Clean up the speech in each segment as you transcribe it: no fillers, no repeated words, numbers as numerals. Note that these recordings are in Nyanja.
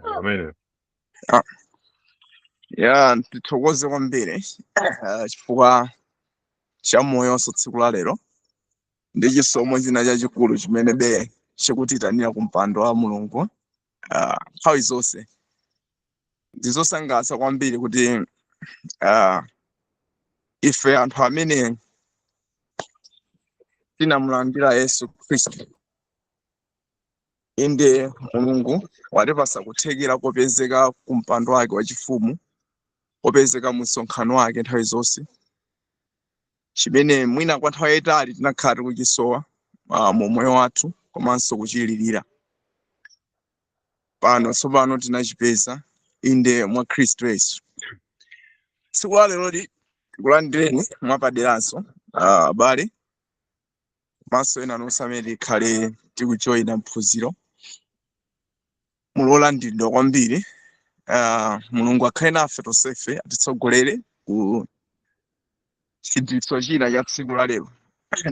Amen. Ah, ya ndithokoze kwambiri chifukwa cha moyonso tsiku la lero ndi chisomo china chachikulu chimene chikutitanira ku mpando wa Mulungu nthawi zonse. Ndizosangalatsa kwambiri kuti ife anthu amene tinamulandira Yesu Khristu, inde Mulungu watipasa kuthekera kopezeka ku mpando wake wachifumu, kopezeka mu msonkhano wake nthawi zonse, chimene mwina kwa nthawi yayitali tinakhala tikuchisowa mu moyo wathu komanso kuchilirira. Pano tsopano tinachipeza inde mwa Khristu Yesu. Tsiku la lero tikulandireni mwapaderanso abale komanso ena nonse amene tikhale tikujoyina mphunziro. Mulolandiridwa kwambiri. Mulungu akhale nafe tonsefe, atitsogolere ku chidziwitso china cha tsiku la lero.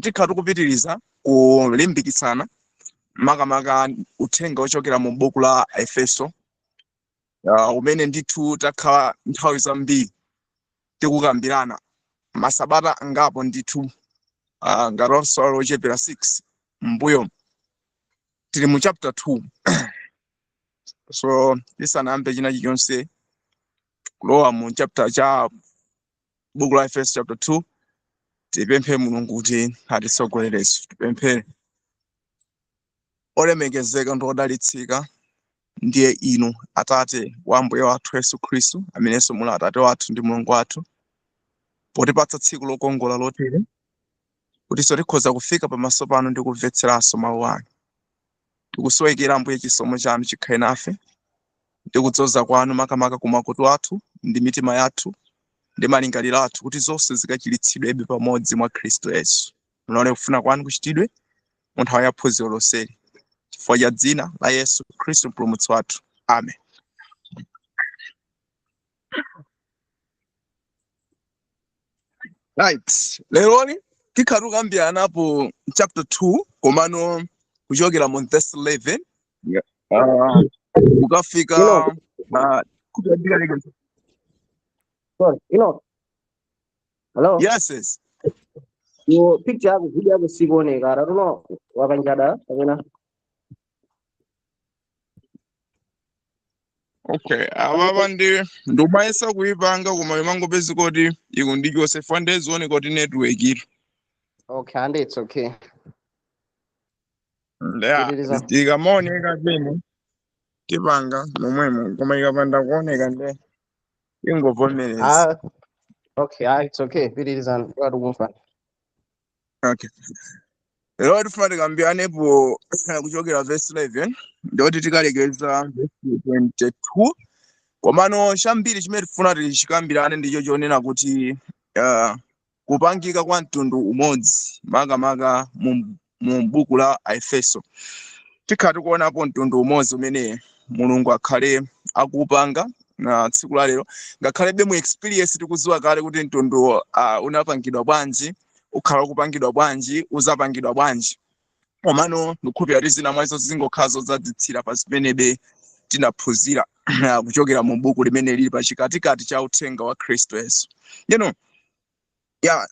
Tikhala tikupitiriza kulimbikitsana makamaka uthenga ochokera mu buku la Efeso, umene ndithu takhala nthawi zambiri tikukambirana masabata angapo ndithu, ngatonso lochepera 6 mbuyo tili mu chapter 2. So tisanayambe china chilichonse kulowa mu chapter cha buku la Efeso chapter 2, tipemphe Mulungu kuti atitsogolerenso. Tipemphere. Olemekezeka ndi odalitsika ndiye inu Atate wa Ambuye wathu Yesu Khristu, amenenso muli Atate wathu ndi Mulungu wathu, potipatsa tsiku lokongola lotere kutinso tikhoza kufika pamaso pano ndi kumvetseranso mawu anu. Tikusowekera Ambuye chisomo chanu chikhale nafe, ndi kudzoza kwanu makamaka ku makutu athu ndi mitima yathu ndi malingaliro athu, kuti zonse zikachiritsidwebe pamodzi mwa Khristu Yesu. Mulole kufuna kwanu kuchitidwe mu nthawi ya phunziro lonseli, chifukwa cha dzina la Yesu Khristu mpulumutsi wathu. Amen. Right. Lero tikhala tikukambirana napo chapter 2 komano kuchokera mu verse 11 ukafika Sorry, hello. yes. Yo picture yako video yako sikuoneka. I don't know wakanjada kapena. Okay, ababa ndumayesa kuipanga koma imangopeza kuti ikundichotsa fande zone kuti network iri. Okay, and it's okay. Yeah, ikamaoneka pene tipanga momwemo koma ikapanda kuoneka nde ingovomereza. Okay, it's okay. Video is on. What do Okay. Lero tifuna tikambiranepo kuchokera verse 11 ndoti tikalekeza verse 22, komano chambiri chimene tifuna tichikambirane ndicho chonena kuti kupangika kwa mtundu umodzi makamaka mu buku la Efeso. Tikhala tikuonapo mtundu umodzi umene Mulungu akhale akupanga na tsiku la lero, ngakhalebe mu experience tikudziwa kale kuti mtundu unapangidwa bwanji, ukhala kupangidwa bwanji, uzapangidwa bwanji. Komano ndikukhulupirira kuti zina mwa izo zingokhala zodzadzitsira pa zimenebe tinaphunzira kuchokera mu buku limene lili pachikatikati cha uthenga wa Khristu Yesu.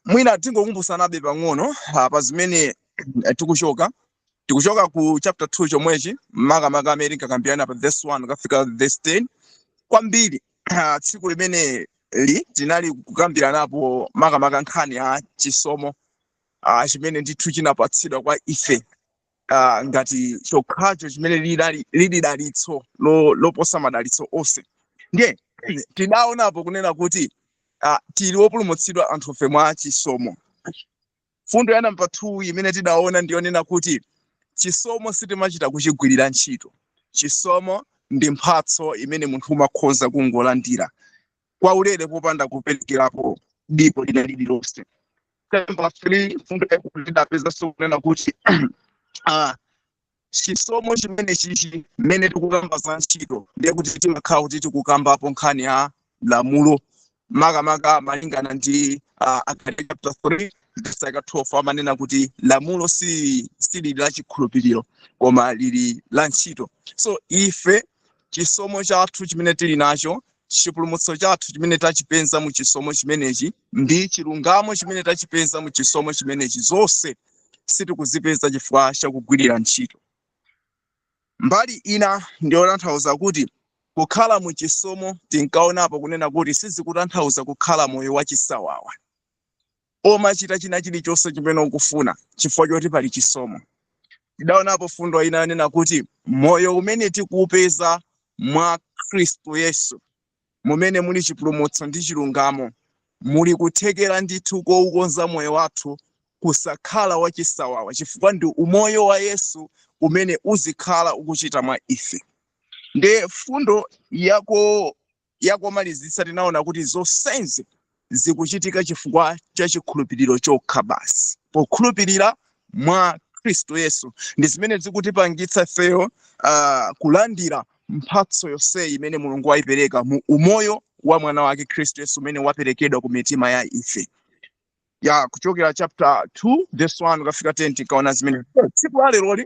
Mwina tingokumbutsanabe pang'ono pa zimene tikuchoka ku chapter 2 chomwechi makamaka amene tinkakambirana pa verse 1 kufika verse 10. Kwambiri tsiku limene tinali kukambiranapo makamaka nkhani ya chisomo chimene ndithu chinapatsidwa kwa ife ngati chokhacho chimene lili dalitso loposa madalitso onse. Ndiye tidaonapo kunena kuti tili wopulumutsidwa anthufe mwa chisomo. Fundo ya namba 2 imene tidaona ndiyonena kuti chisomo sitimachita kuchigwirira ntchito. Chisomo ndi mphatso imene munthu umakhoza kungolandira kwa ulere popanda kuperekerapo dipo lina lililonse. Namba 3 fundo yakuti tidapeza kunena kuti chisomo chimene chichi mmene tikukamba za ntchito ndiye kuti timakhala kuti tikukambapo nkhani ya lamulo makamaka malingana ndi Acts chapter 3 verse 12 amanena kuti lamulo si lili la chikhulupiriro koma lili la ntchito. So ife chisomo chathu chimene tili nacho, chipulumutso chathu chimene tachipeza mu chisomo chimenechi, ndi chilungamo chimene tachipeza mu chisomo chimenechi, zonse sitikuzipeza chifukwa chakugwirira ntchito. Mbali ina ndiyotanthauza kuti kukhala mu chisomo tinkaonapo kunena kuti sizikutanthauza kukhala moyo wachisawawa omachita china chilichonse chimene ukufuna chifukwa choti pali chisomo. Tidaonapo fundo ina yanena kuti moyo umene tikuupeza mwa Khristu Yesu, mumene muli chipulumutso ndi chilungamo, muli kuthekera ndithu koukonza moyo wathu kusakhala wachisawawa chifukwa ndi umoyo wa Yesu umene uzikhala ukuchita mwa ife. Nde fundo yakomalizitsa tinaona kuti zonse zikuchitika chifukwa cha chikhulupiriro chokha basi. Pokhulupirira mwa Khristu Yesu ndi zimene zikutipangitsa ifeyo kulandira mphatso yonse imene Mulungu wayipereka mu umoyo wa mwana wake Khristu Yesu umene waperekedwa ku mitima ya ife. Kuchokera chapter 2 verse 1 kufika 10 tikaona zimene. Tsiku la lero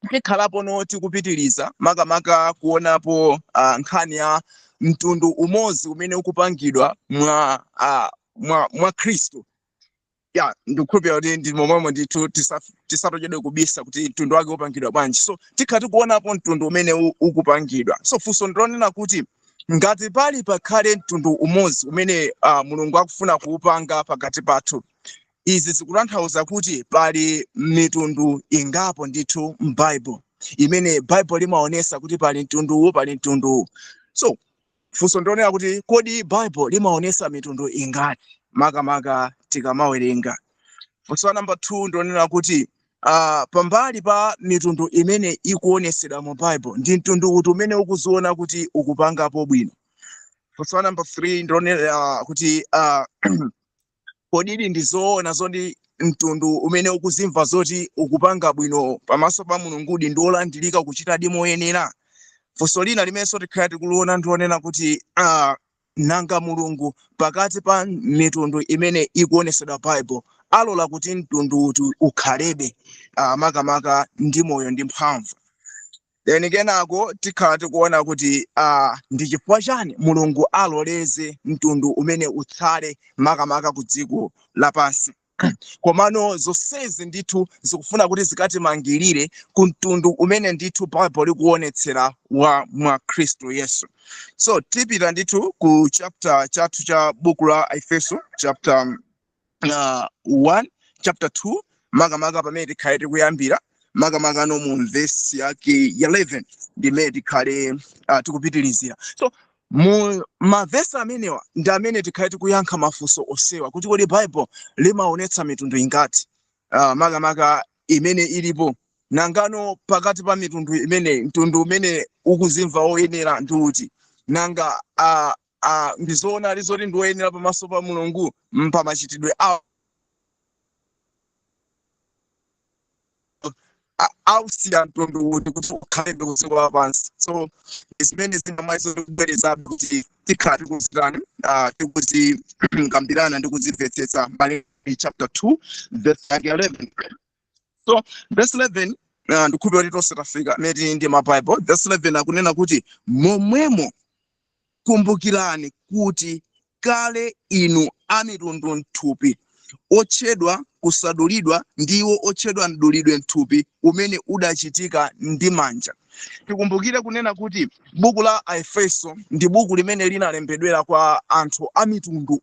tikhalapo noti kupitiriza makamaka kuonapo nkhani ya mtundu umodzi umene ukupangidwa mwa Khristu. Ndikukhulupirira kuti ndi momwe ndithu tisatochedwe kubisa kuti mtundu wake upangidwa bwanji. So tikhati kuonapo mtundu umene ukupangidwa. So funso ndilonena kuti ngati pali pakhale mtundu umodzi umene Mulungu akufuna kuupanga pakati pathu, izi zikutanthauza kuti pali mitundu ingapo ndithu m'Bible imene Bible limaonesa kuti pali mtundu. So funso ndionera kuti kodi Bible limaonesa mitundu ingati makamaka tikamawerenga. Funso number 2 ndionera kuti pambali pa mitundu imene ikuonesedwa mu Bible ndi mtundu uti umene ukuziona kuti ukupangapo bwino. Funso number 3 ndionera kuti kodi ndizoona zoti mtundu umene ukuzimva zoti ukupanga bwino pamaso pa Mulungu ndi olandilika kuchita moyenera. Funso lina limenso tikhala tikuliona ndionena kuti nanga Mulungu pakati pa mitundu imene ikuonesedwa Bible alola kuti mtundu uti ukhalebe makamaka ndi moyo ndi mphamvu. Then kenako tikhala tikuona kuti ndi chifukwa chani Mulungu aloleze mtundu umene utsale makamaka ku dziko lapansi. Komano zonsezi ndithu zikufuna kuti zikatimangirire ku mtundu umene ndithu Bible likuonetsera mwa Khristu Yesu. So tipita ndithu ku chapter chathu cha buku la Efeso chapter 1 chapter 2 makamaka pamene tikhale tikuyambira makamaka no mu verse yake 11 ndimene tikhale tikupitirizira. So mu mavesi amenewa ndi amene tikhale tikuyankha mafunso osewa kuti kodi Bible limaonetsa mitundu ingati makamaka imene ilipo, nangano pakati pa mitundu imene mtundu umene ukuzimva oyenera ndi uti, nanga ndizoona lizoti ndi oyenera pamaso pa Mulungu mpamachitidwe ausiya mtundu uti kuti ukhalebe ku dziko lapansi. So zimene zinamaizo kubwerezabe kuti tikhale tikuzikana tikuzikambirana ndi kuzimvetsetsa mbali chapter 2 verse 11. So verse 11 ndikukhulupirira kuti tonse tafika meti ndi ma Bible. Verse 11 akunena kuti momwemo kumbukirani kuti kale inu amitundu mthupi otchedwa kusadulidwa ndiwo otchedwa mdulidwe mthupi umene udachitika ndi manja. Tikumbukire kunena kuti buku la Efeso ndi buku limene linalembedwera kwa anthu a mitundu.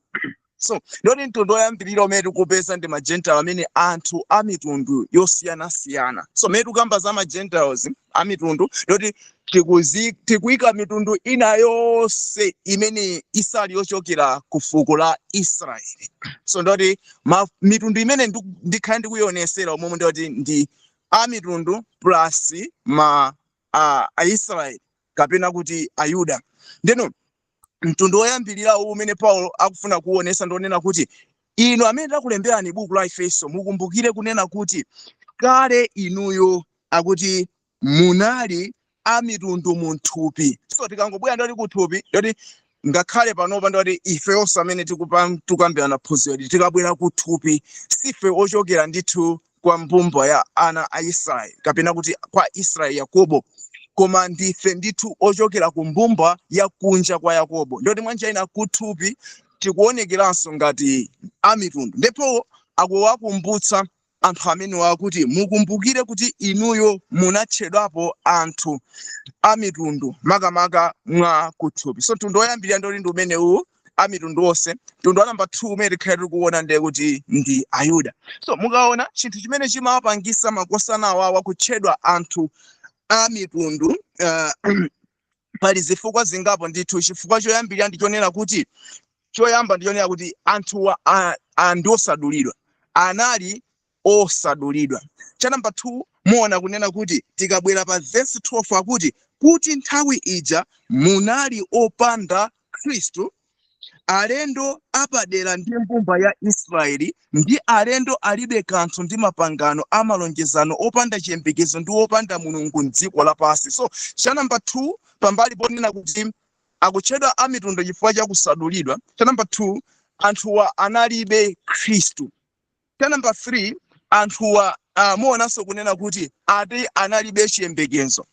So ndoti mtundu oyambirira umene tikupeza ndi magentile amene anthu a mitundu yosiyanasiyana. So mmene tikamba za magentiles a mitundu ndoti tikuyika mitundu ina yonse imene isali yochokera ku fuko la Israeli. So ndoti mitundu imene ndikhale ndikuyionesera momwe ndoti ndi a mitundu plus Aisraeli kapena kuti Ayuda. Ndeno mtundu oyambirira umene Paulo akufuna kuonesa ndionena kuti inu amene takulemberani buku la Efeso mukumbukire kunena kuti kale inuyo akuti munali a mitundu mu thupi. So tikangobwera ndoti kuthupi ndoti ngakhale panopa ndoti ife onse amene tikukambirana phunziro tikabwera kuthupi sife ochokera ndithu kwa mbumba ya ana a Israeli kapena kuti kwa Israeli Yakobo, koma ndife ndithu ochokera ku mbumba ya kunja kwa Yakobo. Ndoti mwanjira ina kuthupi tikuonekeranso ngati amitundu. Ndipo akuwakumbutsa anthu amene wakuti mukumbukire kuti inuyo munatchedwapo anthu amitundu makamaka mwa kuthupi. So mtundu woyambirira ndoti ndi umene uwu amitundu onse. Mtundu wa namba 2 umene tikhale tikuona ndiye kuti ndi Ayuda. So mukaona chinthu chimene chimawapangisa makosana awawa kutchedwa anthu amitundu pali zifukwa zingapo ndithu. Chifukwa choyambirira ndichonena kuti anthuwa ndi osadulidwa, anali osadulidwa. Cha namba 2 muona kunena kuti tikabwera pa verse 12 akuti kuti nthawi ija munali opanda Khristu, alendo apadera ndi mbumba ya Israeli, ndi alendo alibe kanthu ndi mapangano amalonjezano, opanda chiyembekezo ndi opanda Mulungu m'dziko lapansi. So cha namba 2 pambali ponena kuti akutchedwa amitundu chifukwa cha kusadulidwa. Cha namba 2 anthuwa analibe Khristu. Cha namba 3 anthuwa muonanso kunena kuti ati analibe chiyembekezo.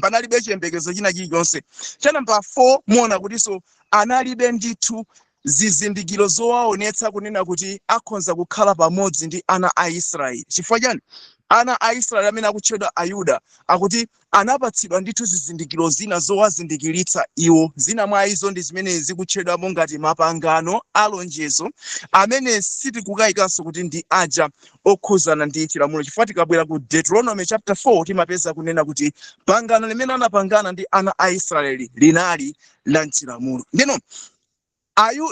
Panalibe chiyembekezo china chilichonse. Cha namba 4 muona kutinso analibe ndithu zizindikiro zowaonetsa kunena kuti akhonza kukhala pamodzi ndi ana a Israeli. Chifukwa chani? Ana a Israeli amene akutchedwa Ayuda akuti anapatsidwa ndithu zizindikiro zina zowazindikiritsa iwo. Zina mwa izo ndi zimene zikutchedwamo ngati mapangano alonjezo, amene sitikukayikanso kuti ndi aja okhuzana ndi chilamulo. Chifukwa tikabwera ku Deuteronomy chapter 4 timapeza kunena kuti pangano limene anapangana ndi ana a Israeli linali la chilamulo. Ndino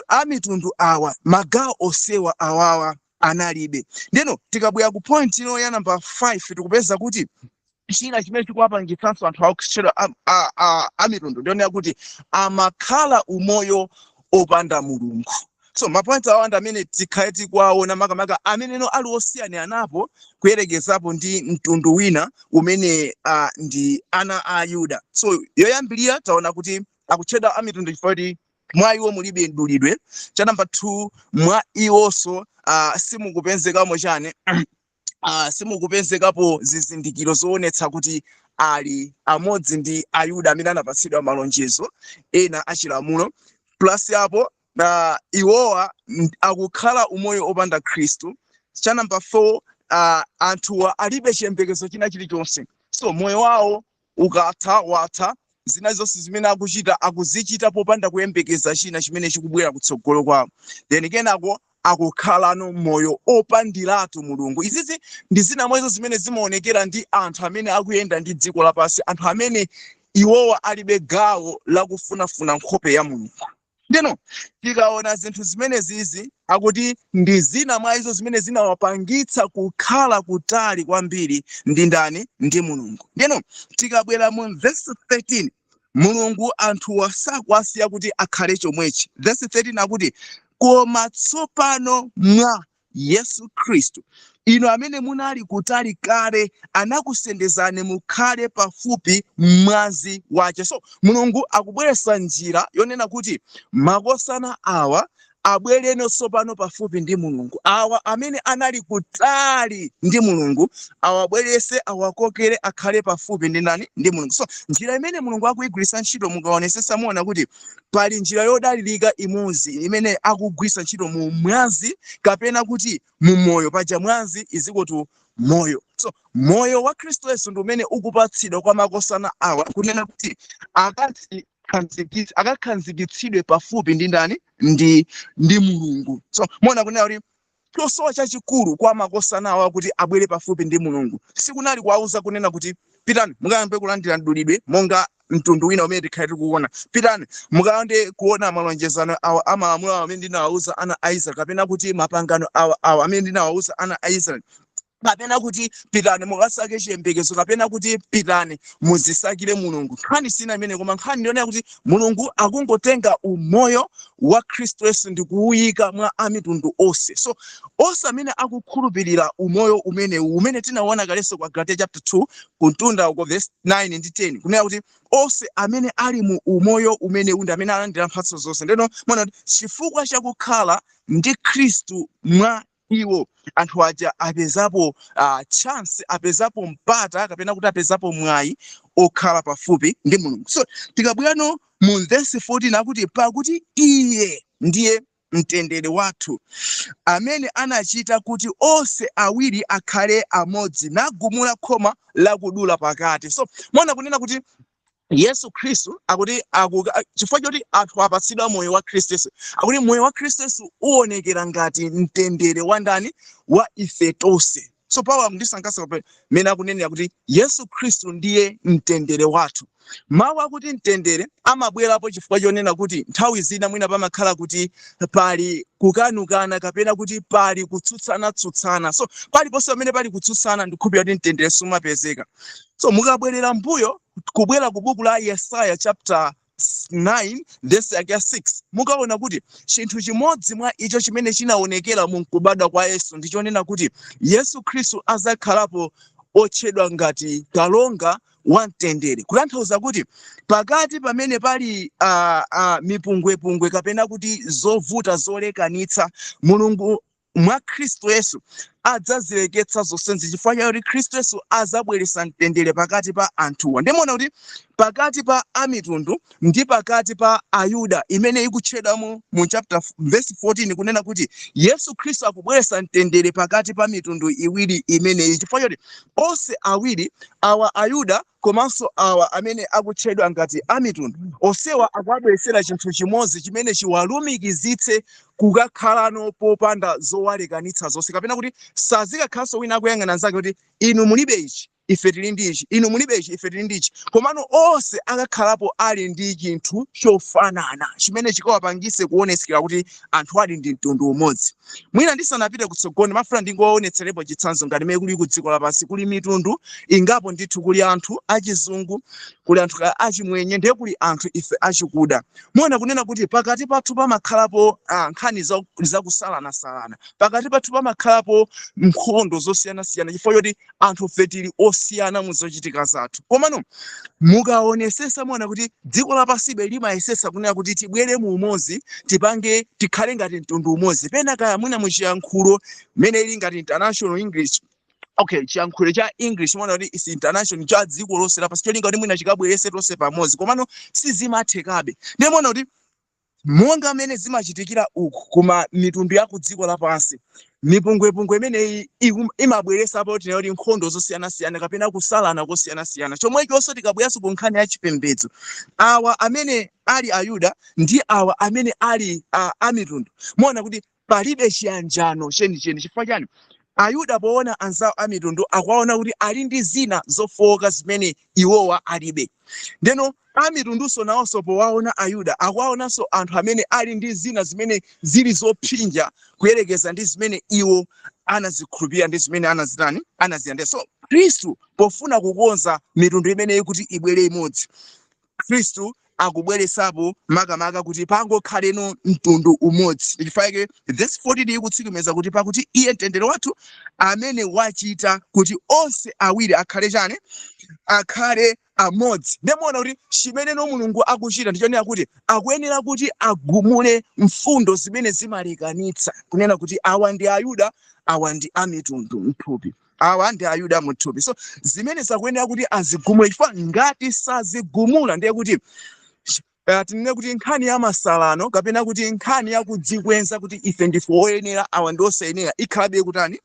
amitundu awa, magawo osewa awawa analibe. Ndino tikabwera ku point ino ya namba 5 tikupeza kuti china chimene chikuwapangitsanso anthu akutchedwa amitundu ndionera kuti amakhala umoyo opanda Mulungu. So mapoints awanda amene tikhale tikuwaona makamaka ameneno ali osiyana anapo kuyerekezapo ndi mtundu wina umene ndi ana a Ayuda. So yoyambirira taona kuti akutchedwa amitundu chifukwa kuti mwa iwo mulibe mdulidwe. Cha namba 2 mwa iwonso simukupezekamo chane simukupezekapo zizindikiro zoonetsa kuti ali amodzi ndi Ayuda amene anapatsidwa malonjezo ena achilamulo. Plus yapo iwowa akukhala umoyo opanda Khristu. Cha namba 4 anthuwa alibe chiyembekezo china chilichonse. So moyo wawo ukatha watha, zina zonse zimene akuzichita popanda kuyembekeza china chimene chikubwera kutsogolo kwawo. Then kenako akukhalano moyo opandiratu Mulungu. Izizi ndi zina mwa izo zimene zimaonekera ndi anthu amene akuyenda ndi dziko lapansi, anthu amene iwowa alibe gawo lakufunafuna nkhope ya Mulungu. Ndino tikaona zinthu zimene zizi akuti ndi zina mwa izo zimene zinawapangitsa kukhala kutali kwambiri ndi ndani? Ndi Mulungu. Ndino tikabwera mu verse 13 Mulungu anthuwa sakwasiya kuti akhale chomwechi. Verse 13 akuti koma tsopano mwa Yesu Khristu ino amene munali kutali kale anakusendezani mukhale pafupi mwazi wace. So Mulungu akubweretsa njira yonena kuti makosana awa abwereno tsopano pafupi ndi Mulungu. Awa amene anali kutali ndi Mulungu awabwerese awakokere akhale pafupi ndi nani? Ndi Mulungu. So njira imene Mulungu akuyigwiritsa ntchito mukaonesesa muona kuti pali njira yodalirika imodzi imene akugwiritsa ntchito mu mwazi kapena kuti mu moyo. Paja mwazi izikuti moyo. So moyo wa Khristu Yesu ndi umene ukupatsidwa kwa makosana awa kunena kuti akakhanzikitsidwe pafupi ndi ndani? Ndi Mulungu. So muona kunena kuti chosowa chachikulu kwa makosana awa kuti abwere pafupi ndi Mulungu sikunali kuwauza kunena kuti pitani mukayambe kulandira mdulidwe monga mtundu wina umene tikhale tikuona, pitani mukayambe kuona malonjezano awa amalamulo amene ndinawauza ana a Israeli, kapena kuti mapangano awa amene ndinawauza ana a Israeli, kapena kuti pitani mukasake chiyembekezo, kapena kuti pitani muzisakire Mulungu. Nkhani sina imene, koma nkhani ndionera kuti Mulungu akungotenga umoyo wa Khristu Yesu ndi kuuyika mwa amitundu onse. So onse amene akukhulupirira umoyo umene tinaona kalenso kwa Galatians chapter 2 kuntunda uko verse 9 ndi 10 kunena kuti onse amene ali mu umoyo umene ndi amene alandira mphatso zonse. Ndeno mwana chifukwa chakukhala ndi Khristu mwa iwo anthu aja apezapo chance, apezapo mpata kapena kuti apezapo mwayi okhala pafupi ndi Mulungu. So tikabwera mu verse 14 akuti pakuti iye ndiye mtendere wathu amene anachita kuti onse awiri akhale amodzi nagumula khoma lakudula pakati. So mwana kunena kuti Yesu Kristu akuti chifukwa choti anthu apatsidwa moyo wa Kristu Yesu akuti moyo wa Kristu Yesu uonekera ngati mtendere wa ndani wa ife tonse. So Paulo akundisankasa mene akunenera kuti Yesu Kristu ndiye mtendere wathu. Mawu akuti mtendere amabwerapo chifukwa chonena kuti nthawi zina mwina pamakhala kuti pali kukanukana kapena kuti pali kutsutsana. So paliponse pamene pali kutsutsana ndikhulupirira kuti mtendere sumapezeka. So mukabwerera mbuyo kubwera ku buku la Yesaya chapter 9 verse 6 mukaona kuti chinthu chimodzi mwa icho chimene chinaonekera mu kubadwa kwa Yesu ndichonena kuti Yesu Kristu azakhalapo otchedwa ngati kalonga wa mtendere. Kutanthauza kuti pakati pamene pali mipungwepungwe kapena kuti zovuta zolekanitsa, Mulungu mwa Kristu Yesu adzazileketsa zonse chifukwa choti Kristu Yesu azabweretsa mtendere pakati pa anthuwa. Ndimaona kuti pakati pa amitundu ndi pakati pa Ayuda imene ikutchedwa mu chapter verse 14 kunena kuti Yesu Kristu akubweretsa mtendere pakati pa mitundu iwiri imeneyi chifukwa choti onse awiri awa Ayuda komanso awa amene akutchedwa ngati amitundu onsewa akubweresera chinthu chimodzi chimene chiwalumikizitse kukakhalano popanda zowalekanitsa zonse kapena kuti sazikakhalanso wina akuyang'ana nzake kuti inu mulibe ichi ife tili ndi ichi, inu mulibe ichi ife tili ndi ichi, komano onse akakhalapo ali ndi chinthu chofanana chimene chikawapangise kuonetsekera kuti anthu ali ndi mtundu umodzi. Mwina ndisanapite kutsogolo mafuna ndingoonetserepo chitsanzo ngati mmene kuli ku dziko lapansi kuli mitundu ingapo ndithu, kuli anthu achizungu, kuli anthu achimwenye, ndiye kuli anthu ife achikuda. Muona kunena kuti pakati pathu pamakhalapo nkhani zakusalana, pakati pathu pamakhalapo nkhondo zosiyanasiyana chifukwa choti anthu fe tili osiyana muzochitika zathu. Komano mukaonesesa muona kuti dziko lapansibe limayesesa kunena kuti tibwere mu umodzi tikhale ngati mtundu umodzi. Pena kaya mwina muchiyankhulo mmene ili ngati international English, okay, chiyankhulo cha English muona kuti is international cha dziko lonse lapansi cholinga kuti mwina chikabwerese tonse pamodzi, komano sizimathekabe. Ndiye muona kuti monga mmene zimachitikira uku kuma mitundu ya ku dziko lapansi, mipungwepungwe imene imabweresa pa kuti nkhondo zosiyanasiyana kapena kusalana kosiyanasiyana. Chomwechonso tikabweranso ku nkhani ya chipembedzo, awa amene ali Ayuda ndi awa amene ali amitundu, muona kuti palibe chiyanjano chenicheni. Chifukwa chani? Ayuda poona anzawo amitundu akuwaona kuti ali ndi zina zofowoka zimene iwowa alibe. Ndeno amitundunso nawonso powaona Ayuda akuwaonanso anthu amene ali ndi zina zimene zili zopsinja kuyerekeza ndi zimene iwo anazikhulupirira ndi zimene anaziyandera. So Kristu pofuna kukonza mitundu imeneyi kuti ibwere imodzi, Kristu akubweresapo makamaka kuti pangokhaleno mtundu umodzi. Chifukwa verse 40 ikutsimikizira kuti pakuti iye mtendere wathu amene wachita kuti onse awiri akhale chani, akhale amodzi. Ndimuona kuti chimene Mulungu akuchita ndichonena kuti akuyenera kuti agumule mfundo zimene zimalekanitsa kunena kuti awa ndi Ayuda, awa ndi amitundu mthupi, awa ndi Ayuda mthupi. So zimene zakuyenera kuti azigumule, chifukwa ngati sazigumula ndiye kuti tinene kuti nkhani ya masalano kapena kuti nkhani ya kudzikwenza kuti ife ndife oyenera awa ndi osayenera ikhalabe kutani,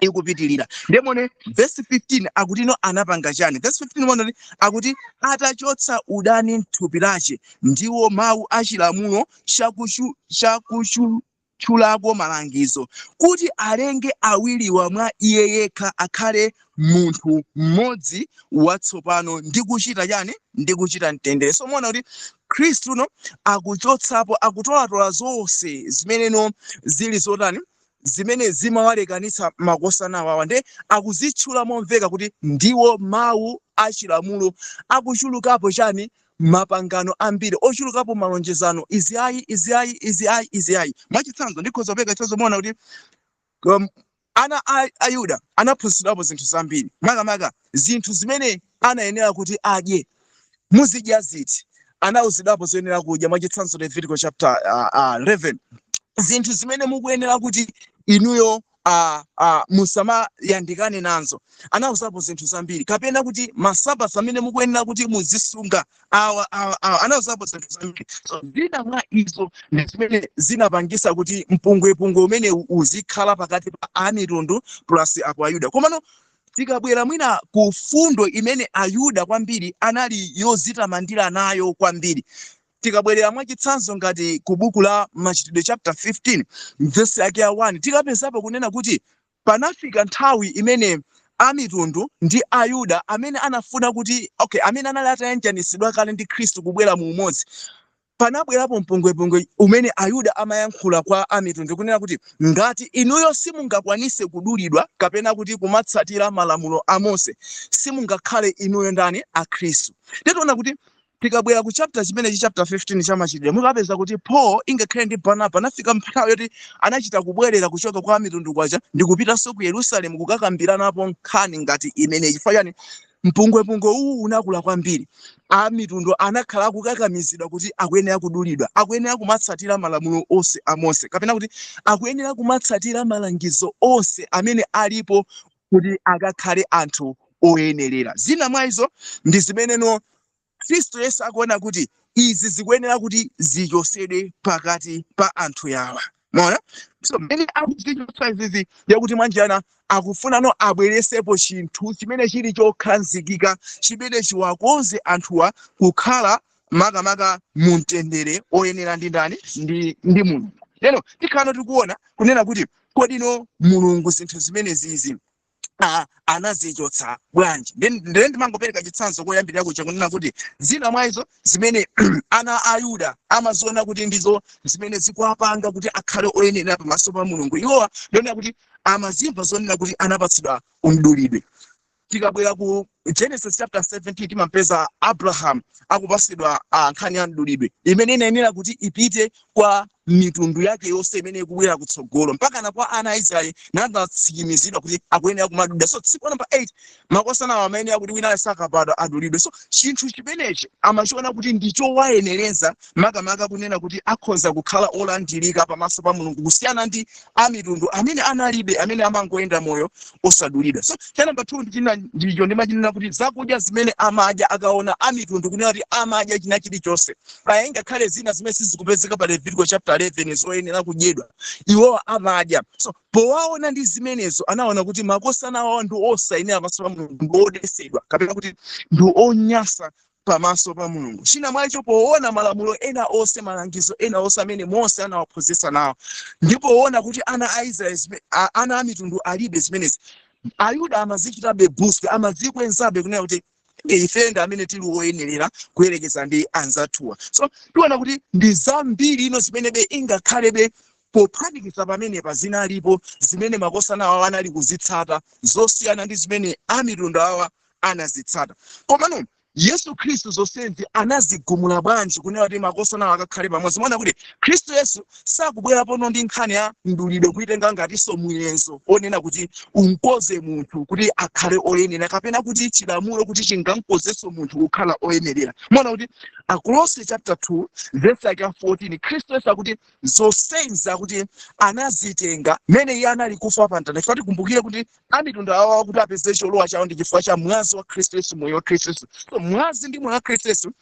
ikupitilira. Ndemone verse 15 akuti ino anapanga chani. Verse 15 mwana akuti atachotsa udani mthupi lache ndiwo mawu achilamulo chakutchulako malangizo kuti alenge awiriwa mwa iye yekha akhale munthu mmodzi watsopano ndi kuchita chani, ndi kuchita mtendere. So muona kuti Kristu akuchotsapo, akutolatola zonse zimene zili zotani, zimene zimawalekanitsa makosana awawa, nde akuzitchula momveka kuti ndiwo mawu achilamulo, akuchulukapo chani, mapangano ambiri, ochulukapo malonjezano, iziayi. Mwachitsanzo ndikhoza kupeka chitsanzo muona kuti ana Ayuda anaphunzitsidwapo zinthu zambiri, makamaka zinthu zimene anayenera kuti adye. Muzidya ziti? Anawuzidwapo zoyenera kudya. Mwachitsanzo Leviticus chapter 11, zinthu zimene mukuyenera kuti inuyo musama yandikane nazo. Anawuzapo zinthu zambiri kapena kuti masabata amene mukuyenera kuti muzisunga anawuzapo zinthu zambiri. So zina mwa izo ndi zimene zinapangisa kuti mpungwepungwe umene uzikhala pakati pa amitundu plus apo Ayuda. Komano tikabwera mwina ku fundo imene Ayuda kwambiri anali yozitamandira nayo kwambiri, tikabwerera mwachitsanzo ngati ku buku la Machitidwe chapter 15 verse yake ya 1, tikapezapo kunena kuti panafika nthawi imene amitundu ndi Ayuda amene anafuna kuti amene anali atayanjanisidwa kale ndi Khristu kubwera mu umodzi, panabwerapo mpungwepungwe umene Ayuda amayankhula kwa amitundu kunena kuti ngati inuyo simungakwanise kudulidwa kapena kuti kumatsatira malamulo a Mose, simungakhale inuyo ndani a Khristu. Tikuona kuti tikabwera ku chapter chimenechi chapter 15 cha Machitidwe mukapeza kuti Paul ingakhale ndi Barnaba anafika nthawi yoti anachita kubwerera kuchoka kwa mitundu kwaja ndi kupitanso ku Yerusalemu kukakambiranapo nkhani ngati imeneyi. Chifukwa chani? Mpungwepungwe uwu unakula kwambiri. Amitundu anakhala akukakamizidwa kuti akuyenera kudulidwa, akuyenera kumatsatira malamulo onse a Mose, kapena kuti akuyenera kumatsatira malangizo onse amene alipo kuti akakhale anthu oyenerera. Zina mwa izo ndi zimeneno Kristu Yesu akuona kuti izi zikuyenera kuti zichosedwe pakati pa anthu yawa. Mona? So many akuzichotsa izi yakuti mwanjana akufuna abweresepo chinthu chimene chili chokhazikika chimene chiwakonze anthuwa kukhala makamaka mu mtendere oyenera ndi ndani ndi Mulungu. Lero tikhala tikuona kunena kuti kodino Mulungu zinthu zimene zizi anazichotsa bwanji. Ndende ndimangopereka chitsanzo koyambirira kuja kunena kuti zina mwa izo zimene ana Ayuda amaziona kuti ndizo zimene zikuwapanga kuti akhale oyenera pamaso pa Mulungu, iwowa ndionera kuti amazimva zonena kuti anapatsidwa umdulidwe. Tikabwera ku Genesis chapter 17 timapeza Abraham akupatsidwa nkhani ya mdulidwe imene inayenera kuti ipite kwa mitundu yake yonse imene ikubwera kutsogolo mpaka na kwa ana a Israeli nadatsimikizidwa kuti akuyenera kumadulidwa. So tsiku namba 8 makosana amayenera kuti wina sakabadwa adulidwe. So chinthu chimenechi amachiona kuti ndicho wayenereza makamaka kunena kuti akhoza kukhala olandirika pamaso pa Mulungu kusiyana ndi amitundu amene analibe, amene amangoyenda moyo osadulidwa. So namba 2 ndicho ndimachinena kuti zakudya zimene amadya akaona amitundu kunena kuti amadya china chilichonse ngakhale zina zimene sizikupezeka pa Levitico chapter 11 zoyenera kudyedwa, iwo amadya. So powaona ndi zimenezo anaona kuti makosana awo ndi osayenera pamaso pa Mulungu, ndi odesedwa kapena kuti ndi onyasa pamaso pa Mulungu. China mwacho poona malamulo ena onse, malangizo ena onse amene Mose anawaphunzitsa nawo, ndipo poona kuti ana a Israeli ana a mitundu alibe zimenezi, Ayuda amazichitabe boost, amazikwenzabe kunena kuti ife ndi amene tili oyenerera kuyerekeza ndi anzathuwa. So tiona kuti ndi zambiri ino zimenebe ingakhalebe pophatikiza pamene pa zina alipo zimene makosana awa anali kuzitsata zosiyana ndi zimene amitundu awa anazitsata. Komano Yesu Khristu zonsezi anazigumula bwanji kunena kuti makosana awa akakhale pamodzi? Mwana kuti Khristu Yesu sakubwera pono ndi nkhani ya mdulidwe kuitenga ngatinso muyezo onena kuti unkoze munthu kuti akhale oyenera kapena kuti chilamulo kuti chingamkozenso munthu kukhala oyenerera. Mwana kuti Akolose chapter 2 verse 14 Khristu Yesu akuti zonsezi kuti anazitenga mene iye anali kufa pa mtanda. Ifati kumbukire kuti amitundu awa kuti apeze cholowa chawo ndi chifukwa cha mwazi wa Khristu Yesu, moyo wa Khristu Yesu. So mwazi ndi moyo wa Khristu Yesu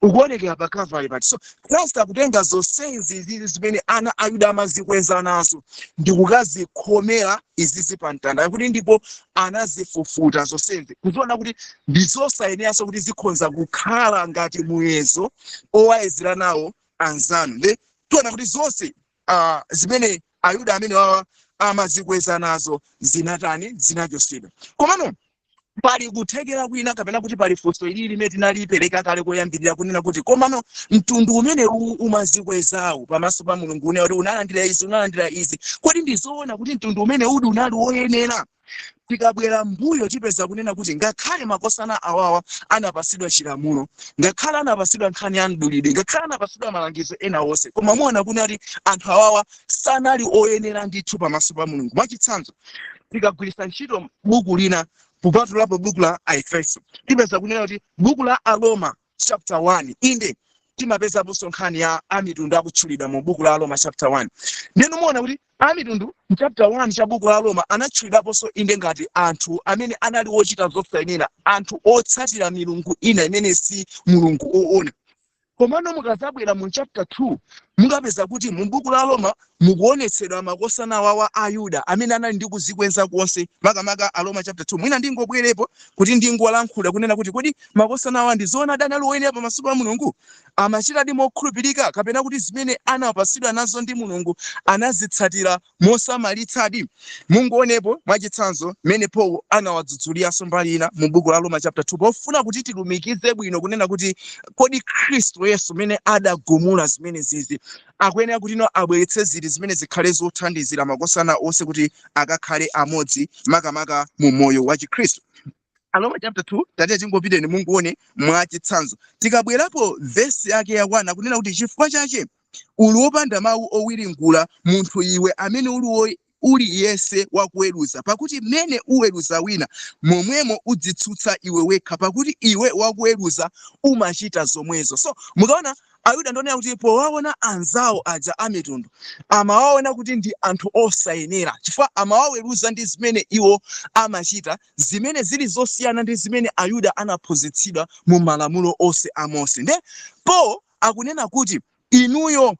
ukuonekera pa Calvary pati. So Christ akutenga zonsezi zizi zimene ana Ayuda amazikweza nazo ndi kukazikhomera izizi pa mtanda kuti ndipo anazifufuta zonsezi kuziona kuti ndizosayeneranso kuti zikhonza kukhala ngati muyezo owayezera nawo anzanu. Tiona kuti zonse zimene Ayuda amene wawa amazikweza nazo zinatani zinachosedwa. Komano pali kuthekera kwina kapena kuti pali funso ili limene tinalipereka kale koyambirira kunena kuti komano mtundu umene umazikwezawo pamaso pa Mulungu kuti unalandira izi kodi ndizoona kuti mtundu umene udi unali woyenera? Tikabwera mbuyo tipeza kunena kuti ngakhale makosana awawa anapatsidwa chilamulo, ngakhale anapatsidwa nkhani ya mdulidwe, ngakhale anapatsidwa malangizo ena onse, koma muona kuti anthu awawa sanali oyenera ndithu pamaso pa Mulungu. Mwachitsanzo tikagwiritsa ntchito buku lina kupatulapo buku la Aefeso tipeza kunena kuti buku la Aroma chapter 1 inde timapeza nkhani ya amitundu akutchulidwa mu buku la Roma chapter 1. Ndeno muona kuti amitundu mu chapter 1 cha buku la Roma anatchulidwaponso inde ngati anthu amene anali ochita zosayenera, anthu otsatira milungu ina imene si mulungu oona. Komano mukazabwera mu chapter 2 mukapeza kuti mu buku la Roma mukuonetsedwa makosana awa a Ayuda amene anali ndi kuzikwenza konse makamaka a Roma chapter 2. Mwina ndingobwerepo kuti ndingolankhula kunena kuti kodi makosana awa ndi zoona adani oyenera pamaso pa Mulungu, amachitadi mokhulupirika kapena kuti zimene anapasidwa nazo ndi Mulungu anazitsatira mosamalitsadi. Mungoonepo mwachitsanzo mmene Paulo anawadzudzuliraso mbali ina mu buku la Roma chapter 2 pofuna kuti tilumikize bwino kunena kuti kodi Khristu Yesu mmene adagumula zimene zizi akuyenera kuti abweretse zinthu zimene zikhale zothandizira makosana onse kuti akakhale amodzi makamaka mu moyo wa Chikhristu. Roma chapter 2 tatiye tingopiteni munguone mwachitsanzo. Tikabwerapo verse yake ya 1 kunena kuti chifukwa chake uli wopanda mawu owiringula munthu iwe amene uli yese wakuweruza, pakuti mmene uweruza wina momwemo udzitsutsa iwe wekha, pakuti iwe wakuweruza umachita zomwezo. So mukaona Ayuda ndonena kuti powaona anzawo aja amitundu amawaona kuti ndi anthu osayenera chifukwa amawaweruza ndi zimene iwo amachita, zimene zili zosiyana ndi zimene Ayuda anaphunzitsidwa mu malamulo onse a Mose. Nde po akunena kuti inuyo